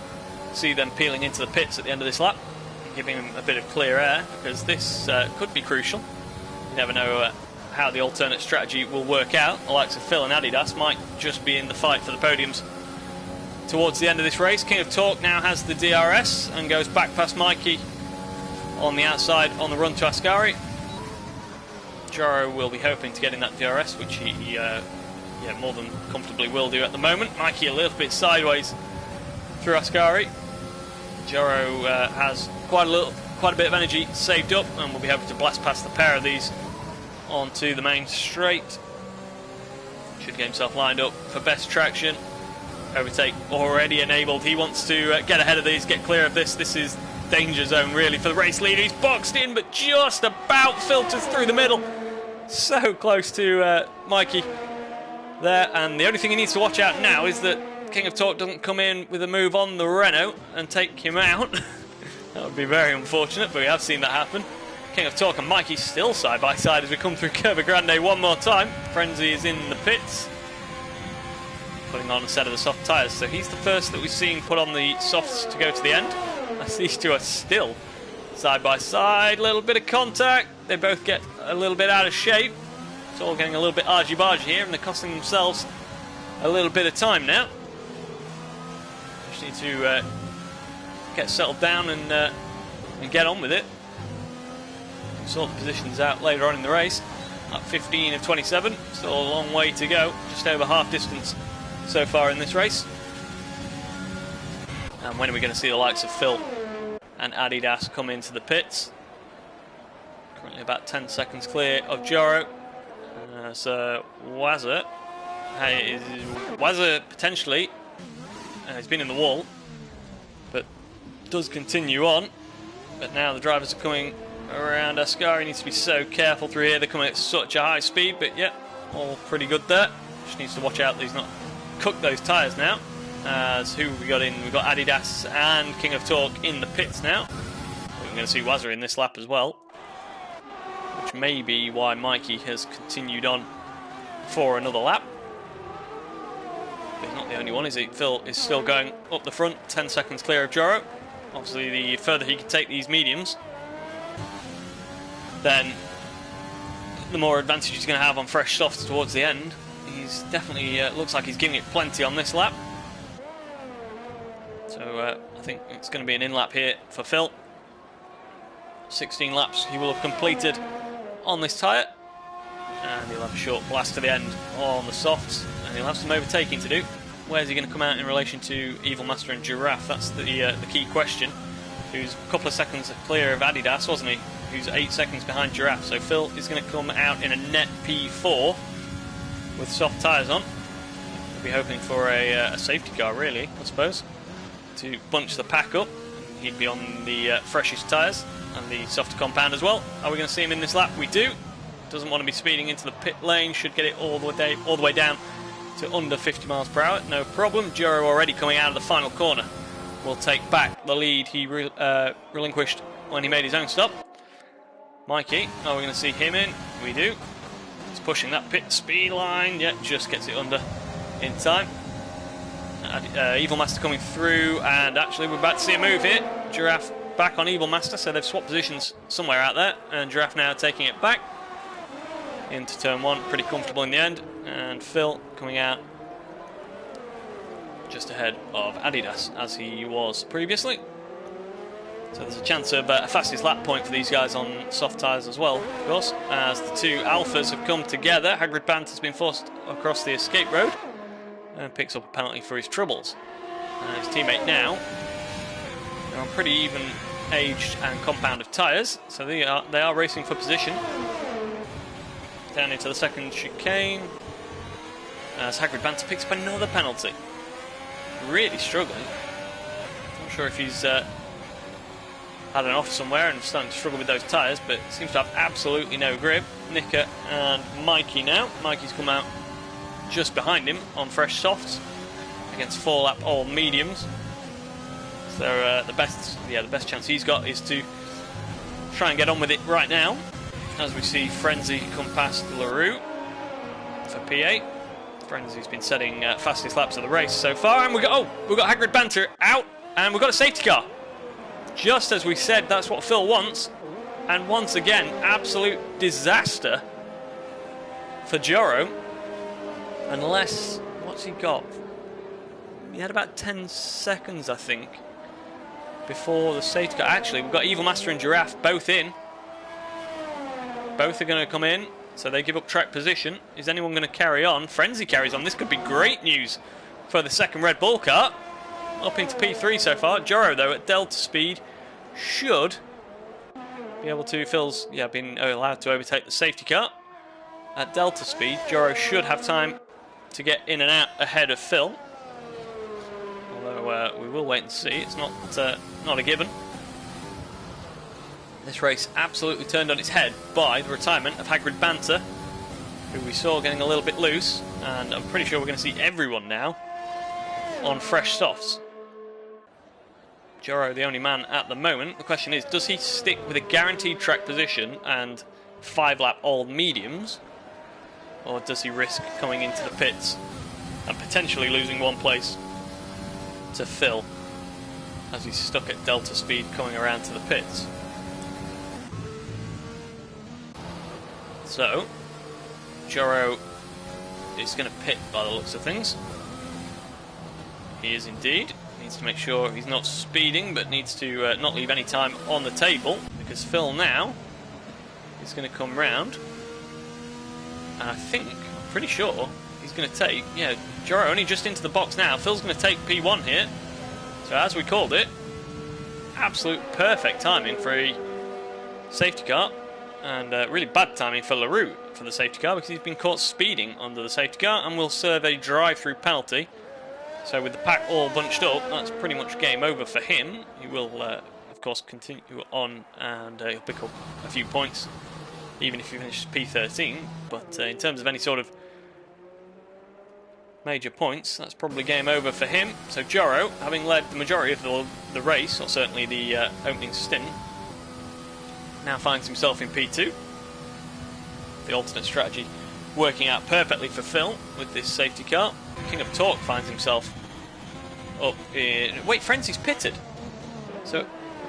see them peeling into the pits at the end of this lap, giving him a bit of clear air, because this could be crucial. You never know how the alternate strategy will work out. The likes of Phil and Adidas might just be in the fight for the podiums towards the end of this race. King of Talk now has the DRS and goes back past Mikey on the outside on the run to Ascari. Joro will be hoping to get in that DRS, which he more than comfortably will do at the moment. Mikey a little bit sideways through Ascari. Joro has quite a bit of energy saved up and will be hoping to blast past the pair of these onto the main straight. Should get himself lined up for best traction. Overtake already enabled. He wants to get ahead of these, get clear of this. This is danger zone really for the race leader. He's boxed in, but just about filters through the middle. So close to Mikey there, and the only thing he needs to watch out now is that King of Talk doesn't come in with a move on the Renault and take him out. That would be very unfortunate, but we have seen that happen. King of Talk and Mikey still side by side as we come through Curva Grande one more time. Frenzy is in the pits, putting on a set of the soft tyres. So he's the first that we've seen put on the softs to go to the end. As these two are still side by side, little bit of contact. They both get a little bit out of shape. It's all getting a little bit argy-bargy here, and they're costing themselves a little bit of time now. Just need to get settled down and get on with it. Sort the positions out later on in the race. Up 15 of 27, still a long way to go. Just over half distance so far in this race. And when are we going to see the likes of Phil and Adidas come into the pits? Currently about 10 seconds clear of Joro. So Wazza potentially has been in the wall, but does continue on. But now the drivers are coming around Ascari. Needs to be so careful through here. They're coming at such a high speed, but yeah, all pretty good there. Just needs to watch out that he's not cooked those tyres now. As who we got in? We've got Adidas and King of Torque in the pits now. We're going to see Wazza in this lap as well, which may be why Mikey has continued on for another lap. But he's not the only one, is he? Phil is still going up the front, 10 seconds clear of Joro. Obviously, the further he can take these mediums, then the more advantage he's going to have on fresh softs towards the end. He's definitely, looks like he's giving it plenty on this lap. So I think it's going to be an in-lap here for Phil. 16 laps he will have completed on this tyre. And he'll have a short blast to the end on the softs. And he'll have some overtaking to do. Where's he going to come out in relation to Evil Master and Giraffe? That's the key question. Who's a couple of seconds clear of Adidas, wasn't he? Who's 8 seconds behind Giraffe. So Phil is going to come out in a net P4 with soft tyres on. We'll be hoping for a safety car, really, I suppose, to bunch the pack up. He'd be on the freshest tyres and the softer compound as well. Are we going to see him in this lap? We do. Doesn't want to be speeding into the pit lane. Should get it all the way down to under 50 miles per hour. No problem. Joro already coming out of the final corner will take back the lead he relinquished when he made his own stop. Mikey, are we going to see him in? We do. He's pushing that pit speed line. Yeah, just gets it under in time. Evil Master coming through, and actually we're about to see a move here. Giraffe back on Evil Master, so they've swapped positions somewhere out there, and Giraffe now taking it back into turn one, pretty comfortable in the end. And Phil coming out just ahead of Adidas, as he was previously. So there's a chance of a fastest lap point for these guys on soft tyres as well, of course, as the two alphas have come together. Hagrid Bant has been forced across the escape road and picks up a penalty for his troubles. His teammate now, they're on pretty even aged and compound of tyres, so they are racing for position. Down into the second chicane, as Hagrid Banter picks up another penalty. Really struggling. Not sure if he's had an off somewhere and starting to struggle with those tyres, but seems to have absolutely no grip. Nicker and Mikey now. Mikey's come out just behind him on fresh softs against 4-lap old mediums. So the best chance he's got is to try and get on with it right now, as we see Frenzy come past LaRue for P8. Frenzy's been setting fastest laps of the race so far, and we've got Hagrid Banter out, and we've got a safety car. Just as we said, that's what Phil wants, and once again, absolute disaster for Joro. Unless, what's he got? He had about 10 seconds, I think, before the safety car. Actually, we've got Evil Master and Giraffe both in. Both are going to come in, so they give up track position. Is anyone going to carry on? Frenzy carries on. This could be great news for the second Red Bull car. Up into P3 so far. Joro, though, at Delta speed, should be able to... Phil's been allowed to overtake the safety car. At Delta speed, Joro should have time to get in and out ahead of Phil. Although we will wait and see. It's not a given. This race absolutely turned on its head by the retirement of Hagrid Banter, who we saw getting a little bit loose, and I'm pretty sure we're going to see everyone now on fresh softs. Joro, the only man at the moment. The question is, does he stick with a guaranteed track position and 5-lap old mediums, or does he risk coming into the pits and potentially losing one place to Phil as he's stuck at Delta speed coming around to the pits? So, Joro is going to pit by the looks of things. He is indeed. Needs to make sure he's not speeding, but needs to not leave any time on the table, because Phil now is going to come round. And I think, I'm pretty sure, he's going to take... Yeah, Joro only just into the box now. Phil's going to take P1 here. So So as we called it, absolute perfect timing for a safety car, and really bad timing for LaRue for the safety car because he's been caught speeding under the safety car and will serve a drive-through penalty. So with the pack all bunched up, that's pretty much game over for him. He will, of course, continue on, and he'll pick up a few points, even if he finishes P13. But in terms of any sort of major points, that's probably game over for him. So Joro, having led the majority of the race, or certainly the opening stint, now finds himself in P2. The alternate strategy working out perfectly for Phil with this safety car. King of Torque finds himself up in... Wait, Frenzy's pitted. So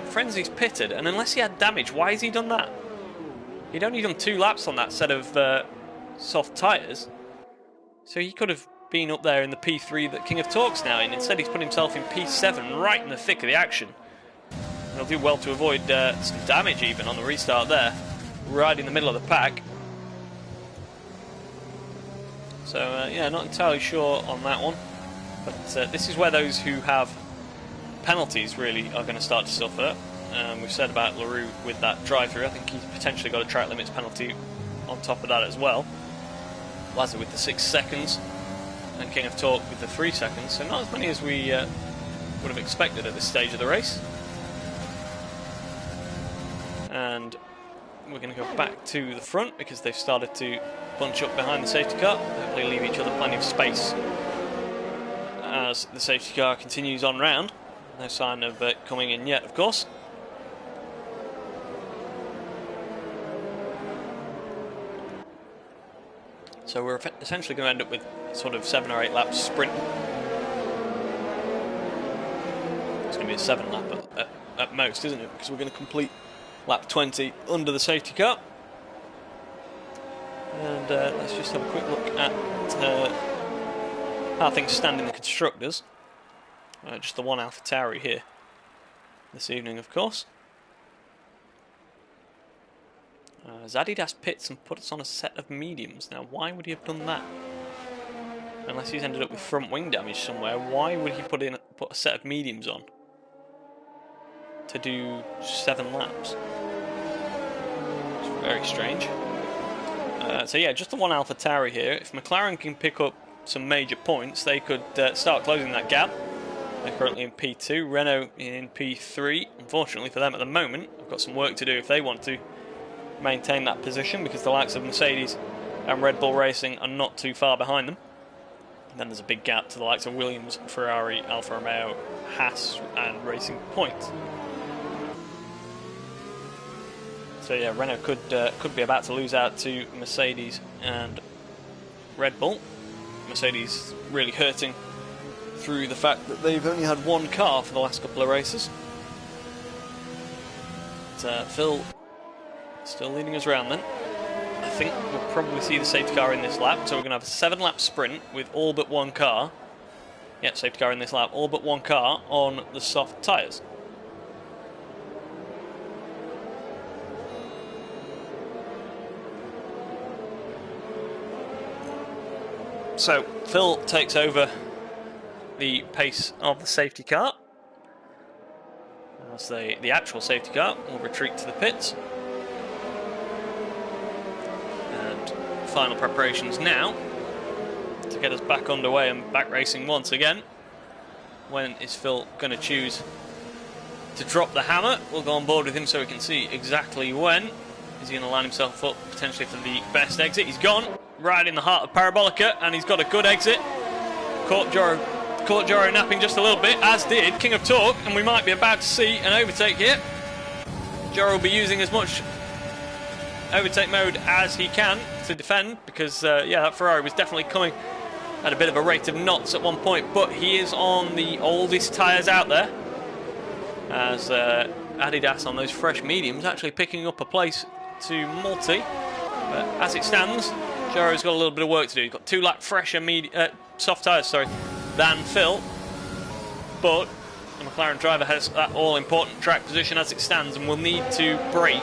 Frenzy's pitted, and unless he had damage, why has he done that? He'd only done 2 laps on that set of soft tyres, so he could have been up there in the P3 that King of Torque's now in. Instead, he's put himself in P7, right in the thick of the action. And he'll do well to avoid some damage even on the restart there, right in the middle of the pack. So yeah, not entirely sure on that one, but this is where those who have penalties really are going to start to suffer. We've said about LaRue with that drive-through. I think he's potentially got a track limits penalty on top of that as well. Lazar with the 6 seconds, and King of Torque with the 3 seconds, so not as many as we would have expected at this stage of the race. And we're going to go back to the front because they've started to bunch up behind the safety car, hopefully leave each other plenty of space as the safety car continues on round. No sign of it coming in yet, of course. So we're essentially going to end up with a sort of 7 or 8 lap sprint. It's going to be a 7 lap at most, isn't it? Because we're going to complete lap 20 under the safety car. And let's just have a quick look at how things stand in the constructors. Just the one AlphaTauri here this evening, of course. Adidas pits and puts on a set of mediums. Now, why would he have done that? Unless he's ended up with front wing damage somewhere, why would he put a set of mediums on to do 7 laps? It's very strange. So yeah, just the one AlphaTauri here. If McLaren can pick up some major points, they could start closing that gap. They're currently in P2, Renault in P3. Unfortunately for them at the moment, I've got some work to do if they want to maintain that position, because the likes of Mercedes and Red Bull Racing are not too far behind them. And then there's a big gap to the likes of Williams, Ferrari, Alfa Romeo, Haas and Racing Point. So yeah, Renault could be about to lose out to Mercedes and Red Bull. Mercedes really hurting through the fact that they've only had 1 car for the last couple of races. But, Phil still leading us around then. I think we'll probably see the safety car in this lap, so we're going to have a 7-lap sprint with all but 1 car. Yep, safety car in this lap, all but 1 car on the soft tyres. So Phil takes over the pace of the safety car, as the actual safety car will retreat to the pits. And final preparations now to get us back underway and back racing once again. When is Phil going to choose to drop the hammer? We'll go on board with him so we can see exactly when. Is he going to line himself up potentially for the best exit? He's gone right in the heart of Parabolica, and he's got a good exit. Caught Joro napping just a little bit, as did King of Torque, and we might be about to see an overtake here. Joro will be using as much overtake mode as he can to defend, because yeah, that Ferrari was definitely coming at a bit of a rate of knots at one point, but he is on the oldest tyres out there, as Adidas on those fresh mediums actually picking up a place to multi. But as it stands, Joro's got a little bit of work to do. He's got 2 lap fresher soft tyres, than Phil, but the McLaren driver has that all-important track position as it stands, and will need to break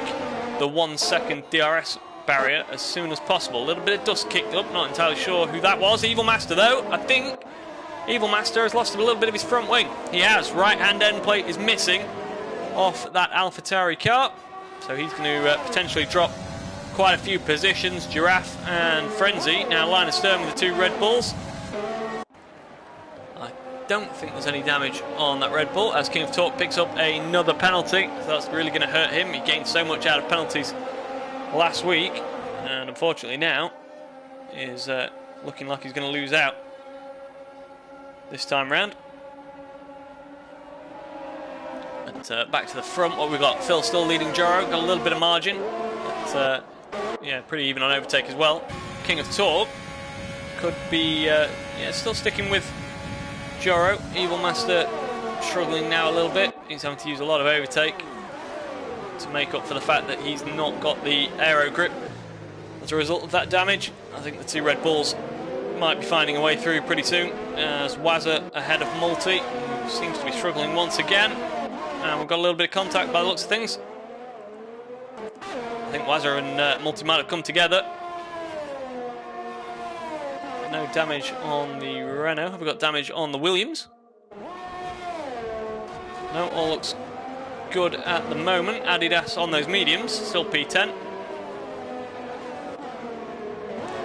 the 1-second DRS barrier as soon as possible. A little bit of dust kicked up, not entirely sure who that was. Evil Master though, I think. Evil Master has lost a little bit of his front wing. He has. Right-hand end plate is missing off that AlphaTauri car. So he's going to potentially drop quite a few positions. Giraffe and Frenzy now line astern with the two Red Bulls. I don't think there's any damage on that Red Bull as King of Torque picks up another penalty. So that's really going to hurt him. He gained so much out of penalties last week, and unfortunately now is looking like he's going to lose out this time round. But back to the front, what we've got, Phil still leading Joro, got a little bit of margin, but yeah, pretty even on overtake as well. King of Torque could be still sticking with Joro. Evil Master struggling now a little bit. He's having to use a lot of overtake to make up for the fact that he's not got the aero grip. As a result of that damage, I think the two Red Bulls might be finding a way through pretty soon, as Wazza ahead of Multi, who seems to be struggling once again. And we've got a little bit of contact by the looks of things. I think Wazza and Multi might have come together. No damage on the Renault. Have we got damage on the Williams? No, all looks good at the moment. Adidas on those mediums, still P10.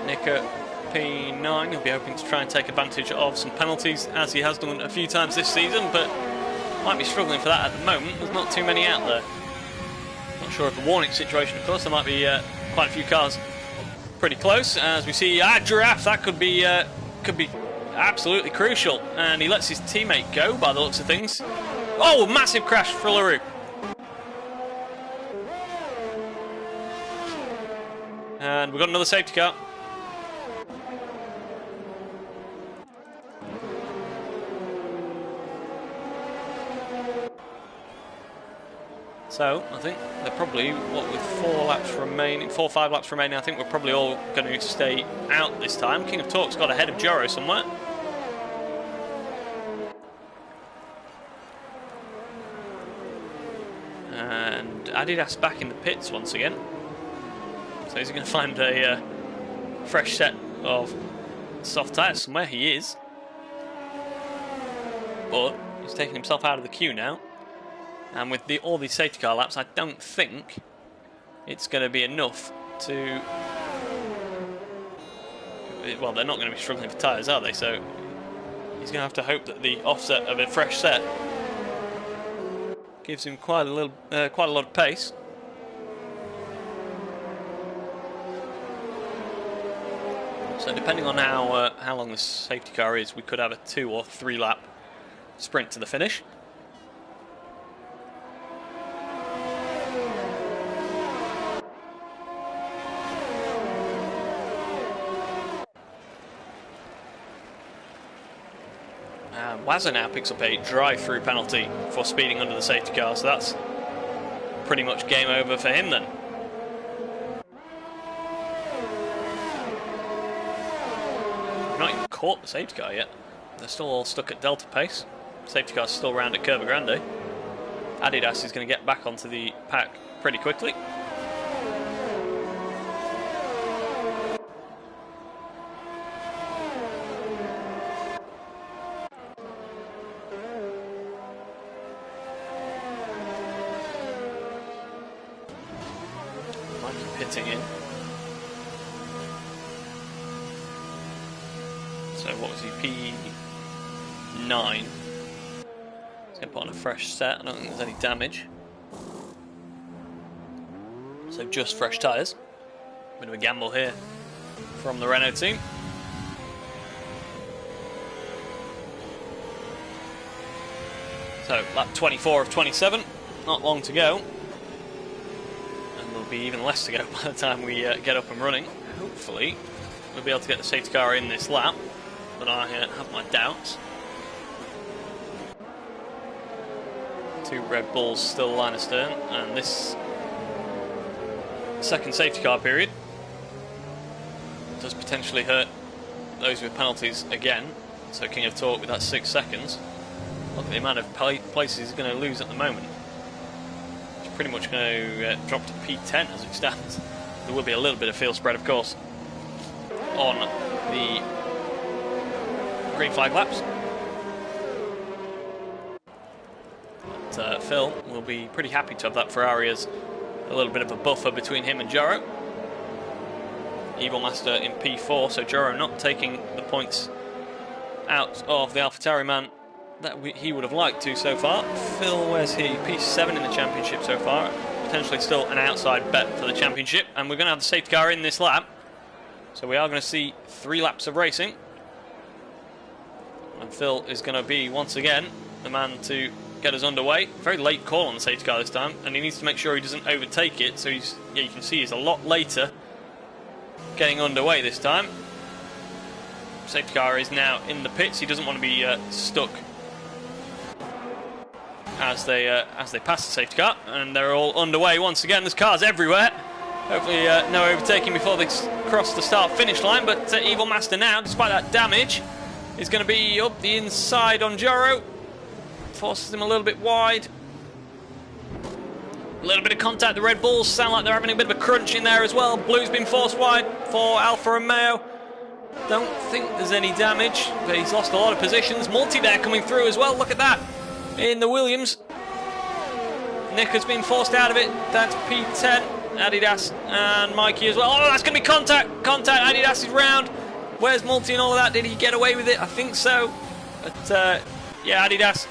Nicker P9, he'll be hoping to try and take advantage of some penalties, as he has done a few times this season, but might be struggling for that at the moment. There's not too many out there. Not sure of the warning situation, of course. There might be quite a few cars pretty close. As we see, Giraffe, that could be absolutely crucial. And he lets his teammate go by the looks of things. Oh, massive crash for LaRue. And we've got another safety car. So I think they're probably, what, with 4 or 5 laps remaining, I think we're probably all going to stay out this time. King of Torque's got ahead of Joro somewhere. And Adidas back in the pits once again. So is he going to find a fresh set of soft tyres somewhere? He is. But he's taking himself out of the queue now. And with all these safety car laps, I don't think it's going to be enough to... Well, they're not going to be struggling for tyres, are they? So he's going to have to hope that the offset of a fresh set gives him quite a lot of pace. So depending on how long the safety car is, we could have a 2 or 3 lap sprint to the finish. Wazza now picks up a drive-through penalty for speeding under the safety car, so that's pretty much game over for him then. We've not even caught the safety car yet. They're still all stuck at Delta pace. Safety car's still round at Curva Grande. Adidas is going to get back onto the pack pretty quickly. Pitting in. So what was he, P9? He's going to put on a fresh set. I don't think there's any damage. So just fresh tyres. Bit of a gamble here from the Renault team. So lap 24 of 27, not long to go. Be even less to go by the time we get up and running. Hopefully we'll be able to get the safety car in this lap, but I have my doubts. 2 Red Bulls still line astern, and this second safety car period does potentially hurt those with penalties again. So King of Torque with that 6 seconds. Look at the amount of places he's going to lose at the moment. Pretty much going to drop to P10 as it stands. There will be a little bit of field spread, of course, on the green flag laps. But Phil will be pretty happy to have that Ferrari as a little bit of a buffer between him and Joro. Evil Master in P4, so Joro not taking the points out of the AlphaTauri man that he would have liked to so far. Phil, where's he? P7 in the championship so far. Potentially still an outside bet for the championship. And we're going to have the safety car in this lap. So we are going to see 3 laps of racing. And Phil is going to be, once again, the man to get us underway. Very late call on the safety car this time. And he needs to make sure he doesn't overtake it. So he's, yeah, you can see he's a lot later getting underway this time. Safety car is now in the pits. He doesn't want to be stuck as they pass the safety car, and they're all underway once again. There's cars everywhere. Hopefully no overtaking before they cross the start-finish line, but Evil Master now, despite that damage, is going to be up the inside on Joro. Forces him a little bit wide. A little bit of contact. The Red Bulls sound like they're having a bit of a crunch in there as well. Blue's been forced wide for Alfa Romeo. Don't think there's any damage, but he's lost a lot of positions. Multi there coming through as well. Look at that. In the Williams. Nick has been forced out of it. That's P10. Adidas and Mikey as well. Oh, that's going to be contact. Contact. Adidas is round. Where's Multi and all of that? Did he get away with it? I think so. But, yeah, Adidas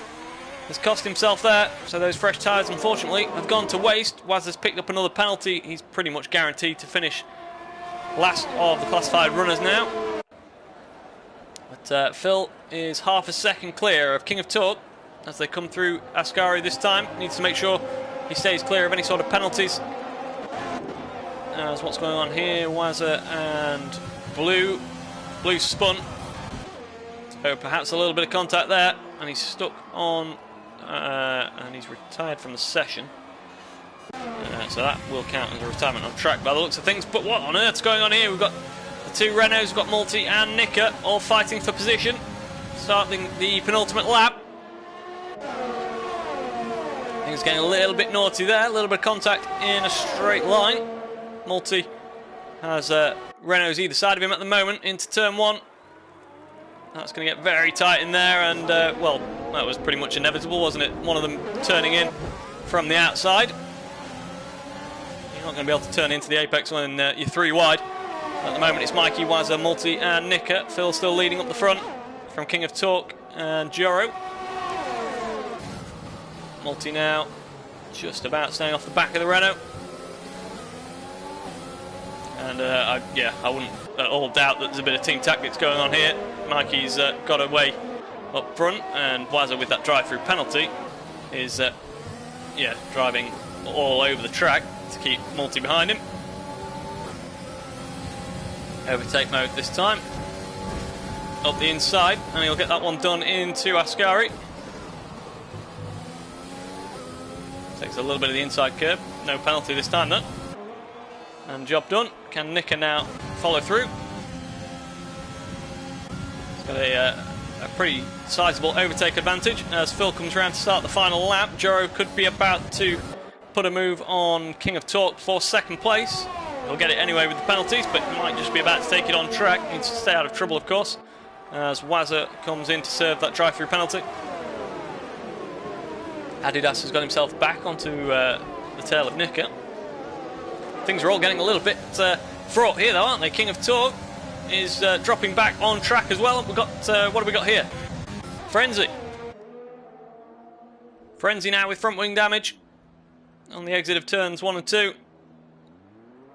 has cost himself there. So those fresh tyres, unfortunately, have gone to waste. Waz has picked up another penalty. He's pretty much guaranteed to finish last of the classified runners now. But Phil is half a second clear of King of Torque as they come through Ascari this time. Needs to make sure he stays clear of any sort of penalties. As what's going on here, Wazza and Blue. Blue spun. So perhaps a little bit of contact there. And he's stuck on, and he's retired from the session. So that will count as a retirement on track by the looks of things. But what on earth's going on here? We've got the 2 Renaults, we've got Multi and Nika all fighting for position. Starting the penultimate lap. Things getting a little bit naughty there. A little bit of contact in a straight line. Multi has Renaults either side of him at the moment into turn 1. That's going to get very tight in there, and well, that was pretty much inevitable, wasn't it? One of them turning in from the outside. You're not going to be able to turn into the apex when you're 3 wide. At the moment, it's Mikey, Wazza, Multi, and Nika. Phil still leading up the front from King of Torque and Joro. Multi now just about staying off the back of the Renault. And I wouldn't at all doubt that there's a bit of team tactics going on here. Mikey's got away up front, and Wazza with that drive-through penalty is driving all over the track to keep Multi behind him. Overtake mode this time. Up the inside, and he'll get that one done into Ascari. Takes a little bit of the inside curb. No penalty this time, though. And job done. Can Nika now follow through? He's got a pretty sizable overtake advantage as Phil comes around to start the final lap. Joro could be about to put a move on King of Torque for 2nd place. He'll get it anyway with the penalties, but he might just be about to take it on track. Needs to stay out of trouble, of course, as Wazza comes in to serve that drive-through penalty. Adidas has got himself back onto the tail of Nika. Things are all getting a little bit fraught here, though, aren't they? King of Torque is dropping back on track as well. We've got what have we got here? Frenzy. Frenzy now with front wing damage on the exit of turns 1 and 2.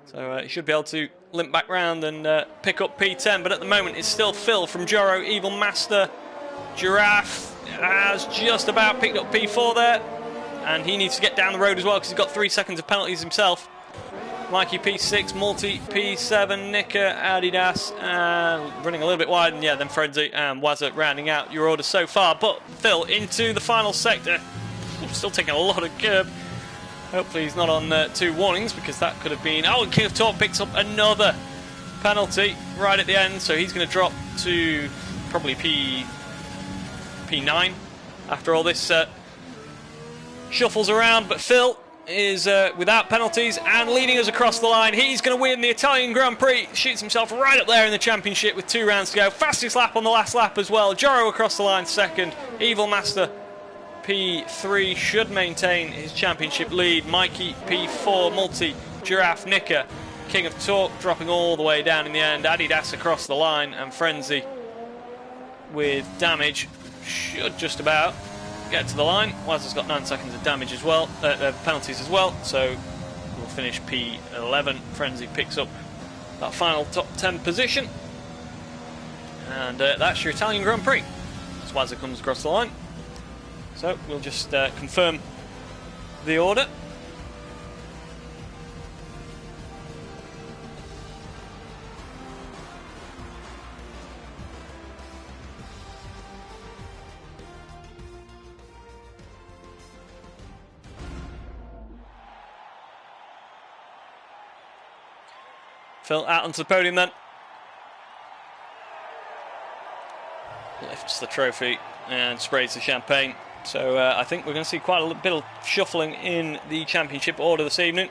So he should be able to limp back round and pick up P10. But at the moment, it's still Phil from Joro. Evil Master Giraffe has just about picked up P4 there, and he needs to get down the road as well because he's got 3 seconds of penalties himself. Mikey P6, Multi P7, Nika, Adidas, running a little bit wide, and yeah, then Frenzy and Wazza rounding out your order so far. But Phil into the final sector, still taking a lot of curb. Hopefully he's not on 2 warnings, because that could have been... Oh, and King of Torque picks up another penalty right at the end, so he's going to drop to probably P9 after all this shuffles around. But Phil is without penalties and leading us across the line. He's going to win the Italian Grand Prix. Shoots himself right up there in the championship with 2 rounds to go. Fastest lap on the last lap as well. Joro across the line 2nd. Evil Master P3 should maintain his championship lead. Mikey P4, Multi, Giraffe, Nicker, King of Talk dropping all the way down in the end. Adidas across the line, and Frenzy with damage should just about get to the line. Waz has got 9 seconds of damage as well, penalties as well, so we'll finish P11. Frenzy picks up that final top 10 position, and that's your Italian Grand Prix. Swazza comes across the line, so we'll just confirm the order. Phil out onto the podium then. Lifts the trophy and sprays the champagne. So I think we're going to see quite a bit of shuffling in the championship order this evening.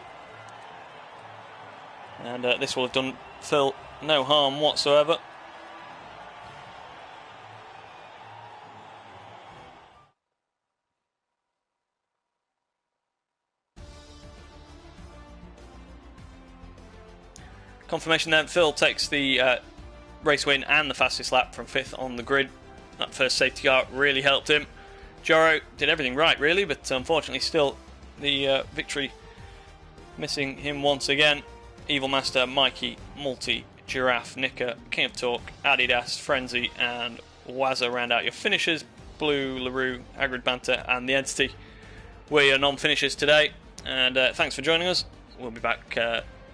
And this will have done Phil no harm whatsoever. Confirmation then, Phil takes the race win and the fastest lap from 5th on the grid. That first safety car really helped him. Joro did everything right really, but unfortunately still the victory missing him once again. Evil Master, Mikey, Multi, Giraffe, Nicker, King of Talk, Adidas, Frenzy and Wazza round out your finishers. Blue, LaRue, Hagrid Banter and the Entity were your non-finishers today. And thanks for joining us. We'll be back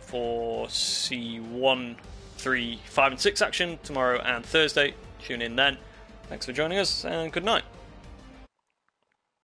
for C1, 3, 5 and 6 action tomorrow and Thursday. Tune in then. Thanks for joining us and good night.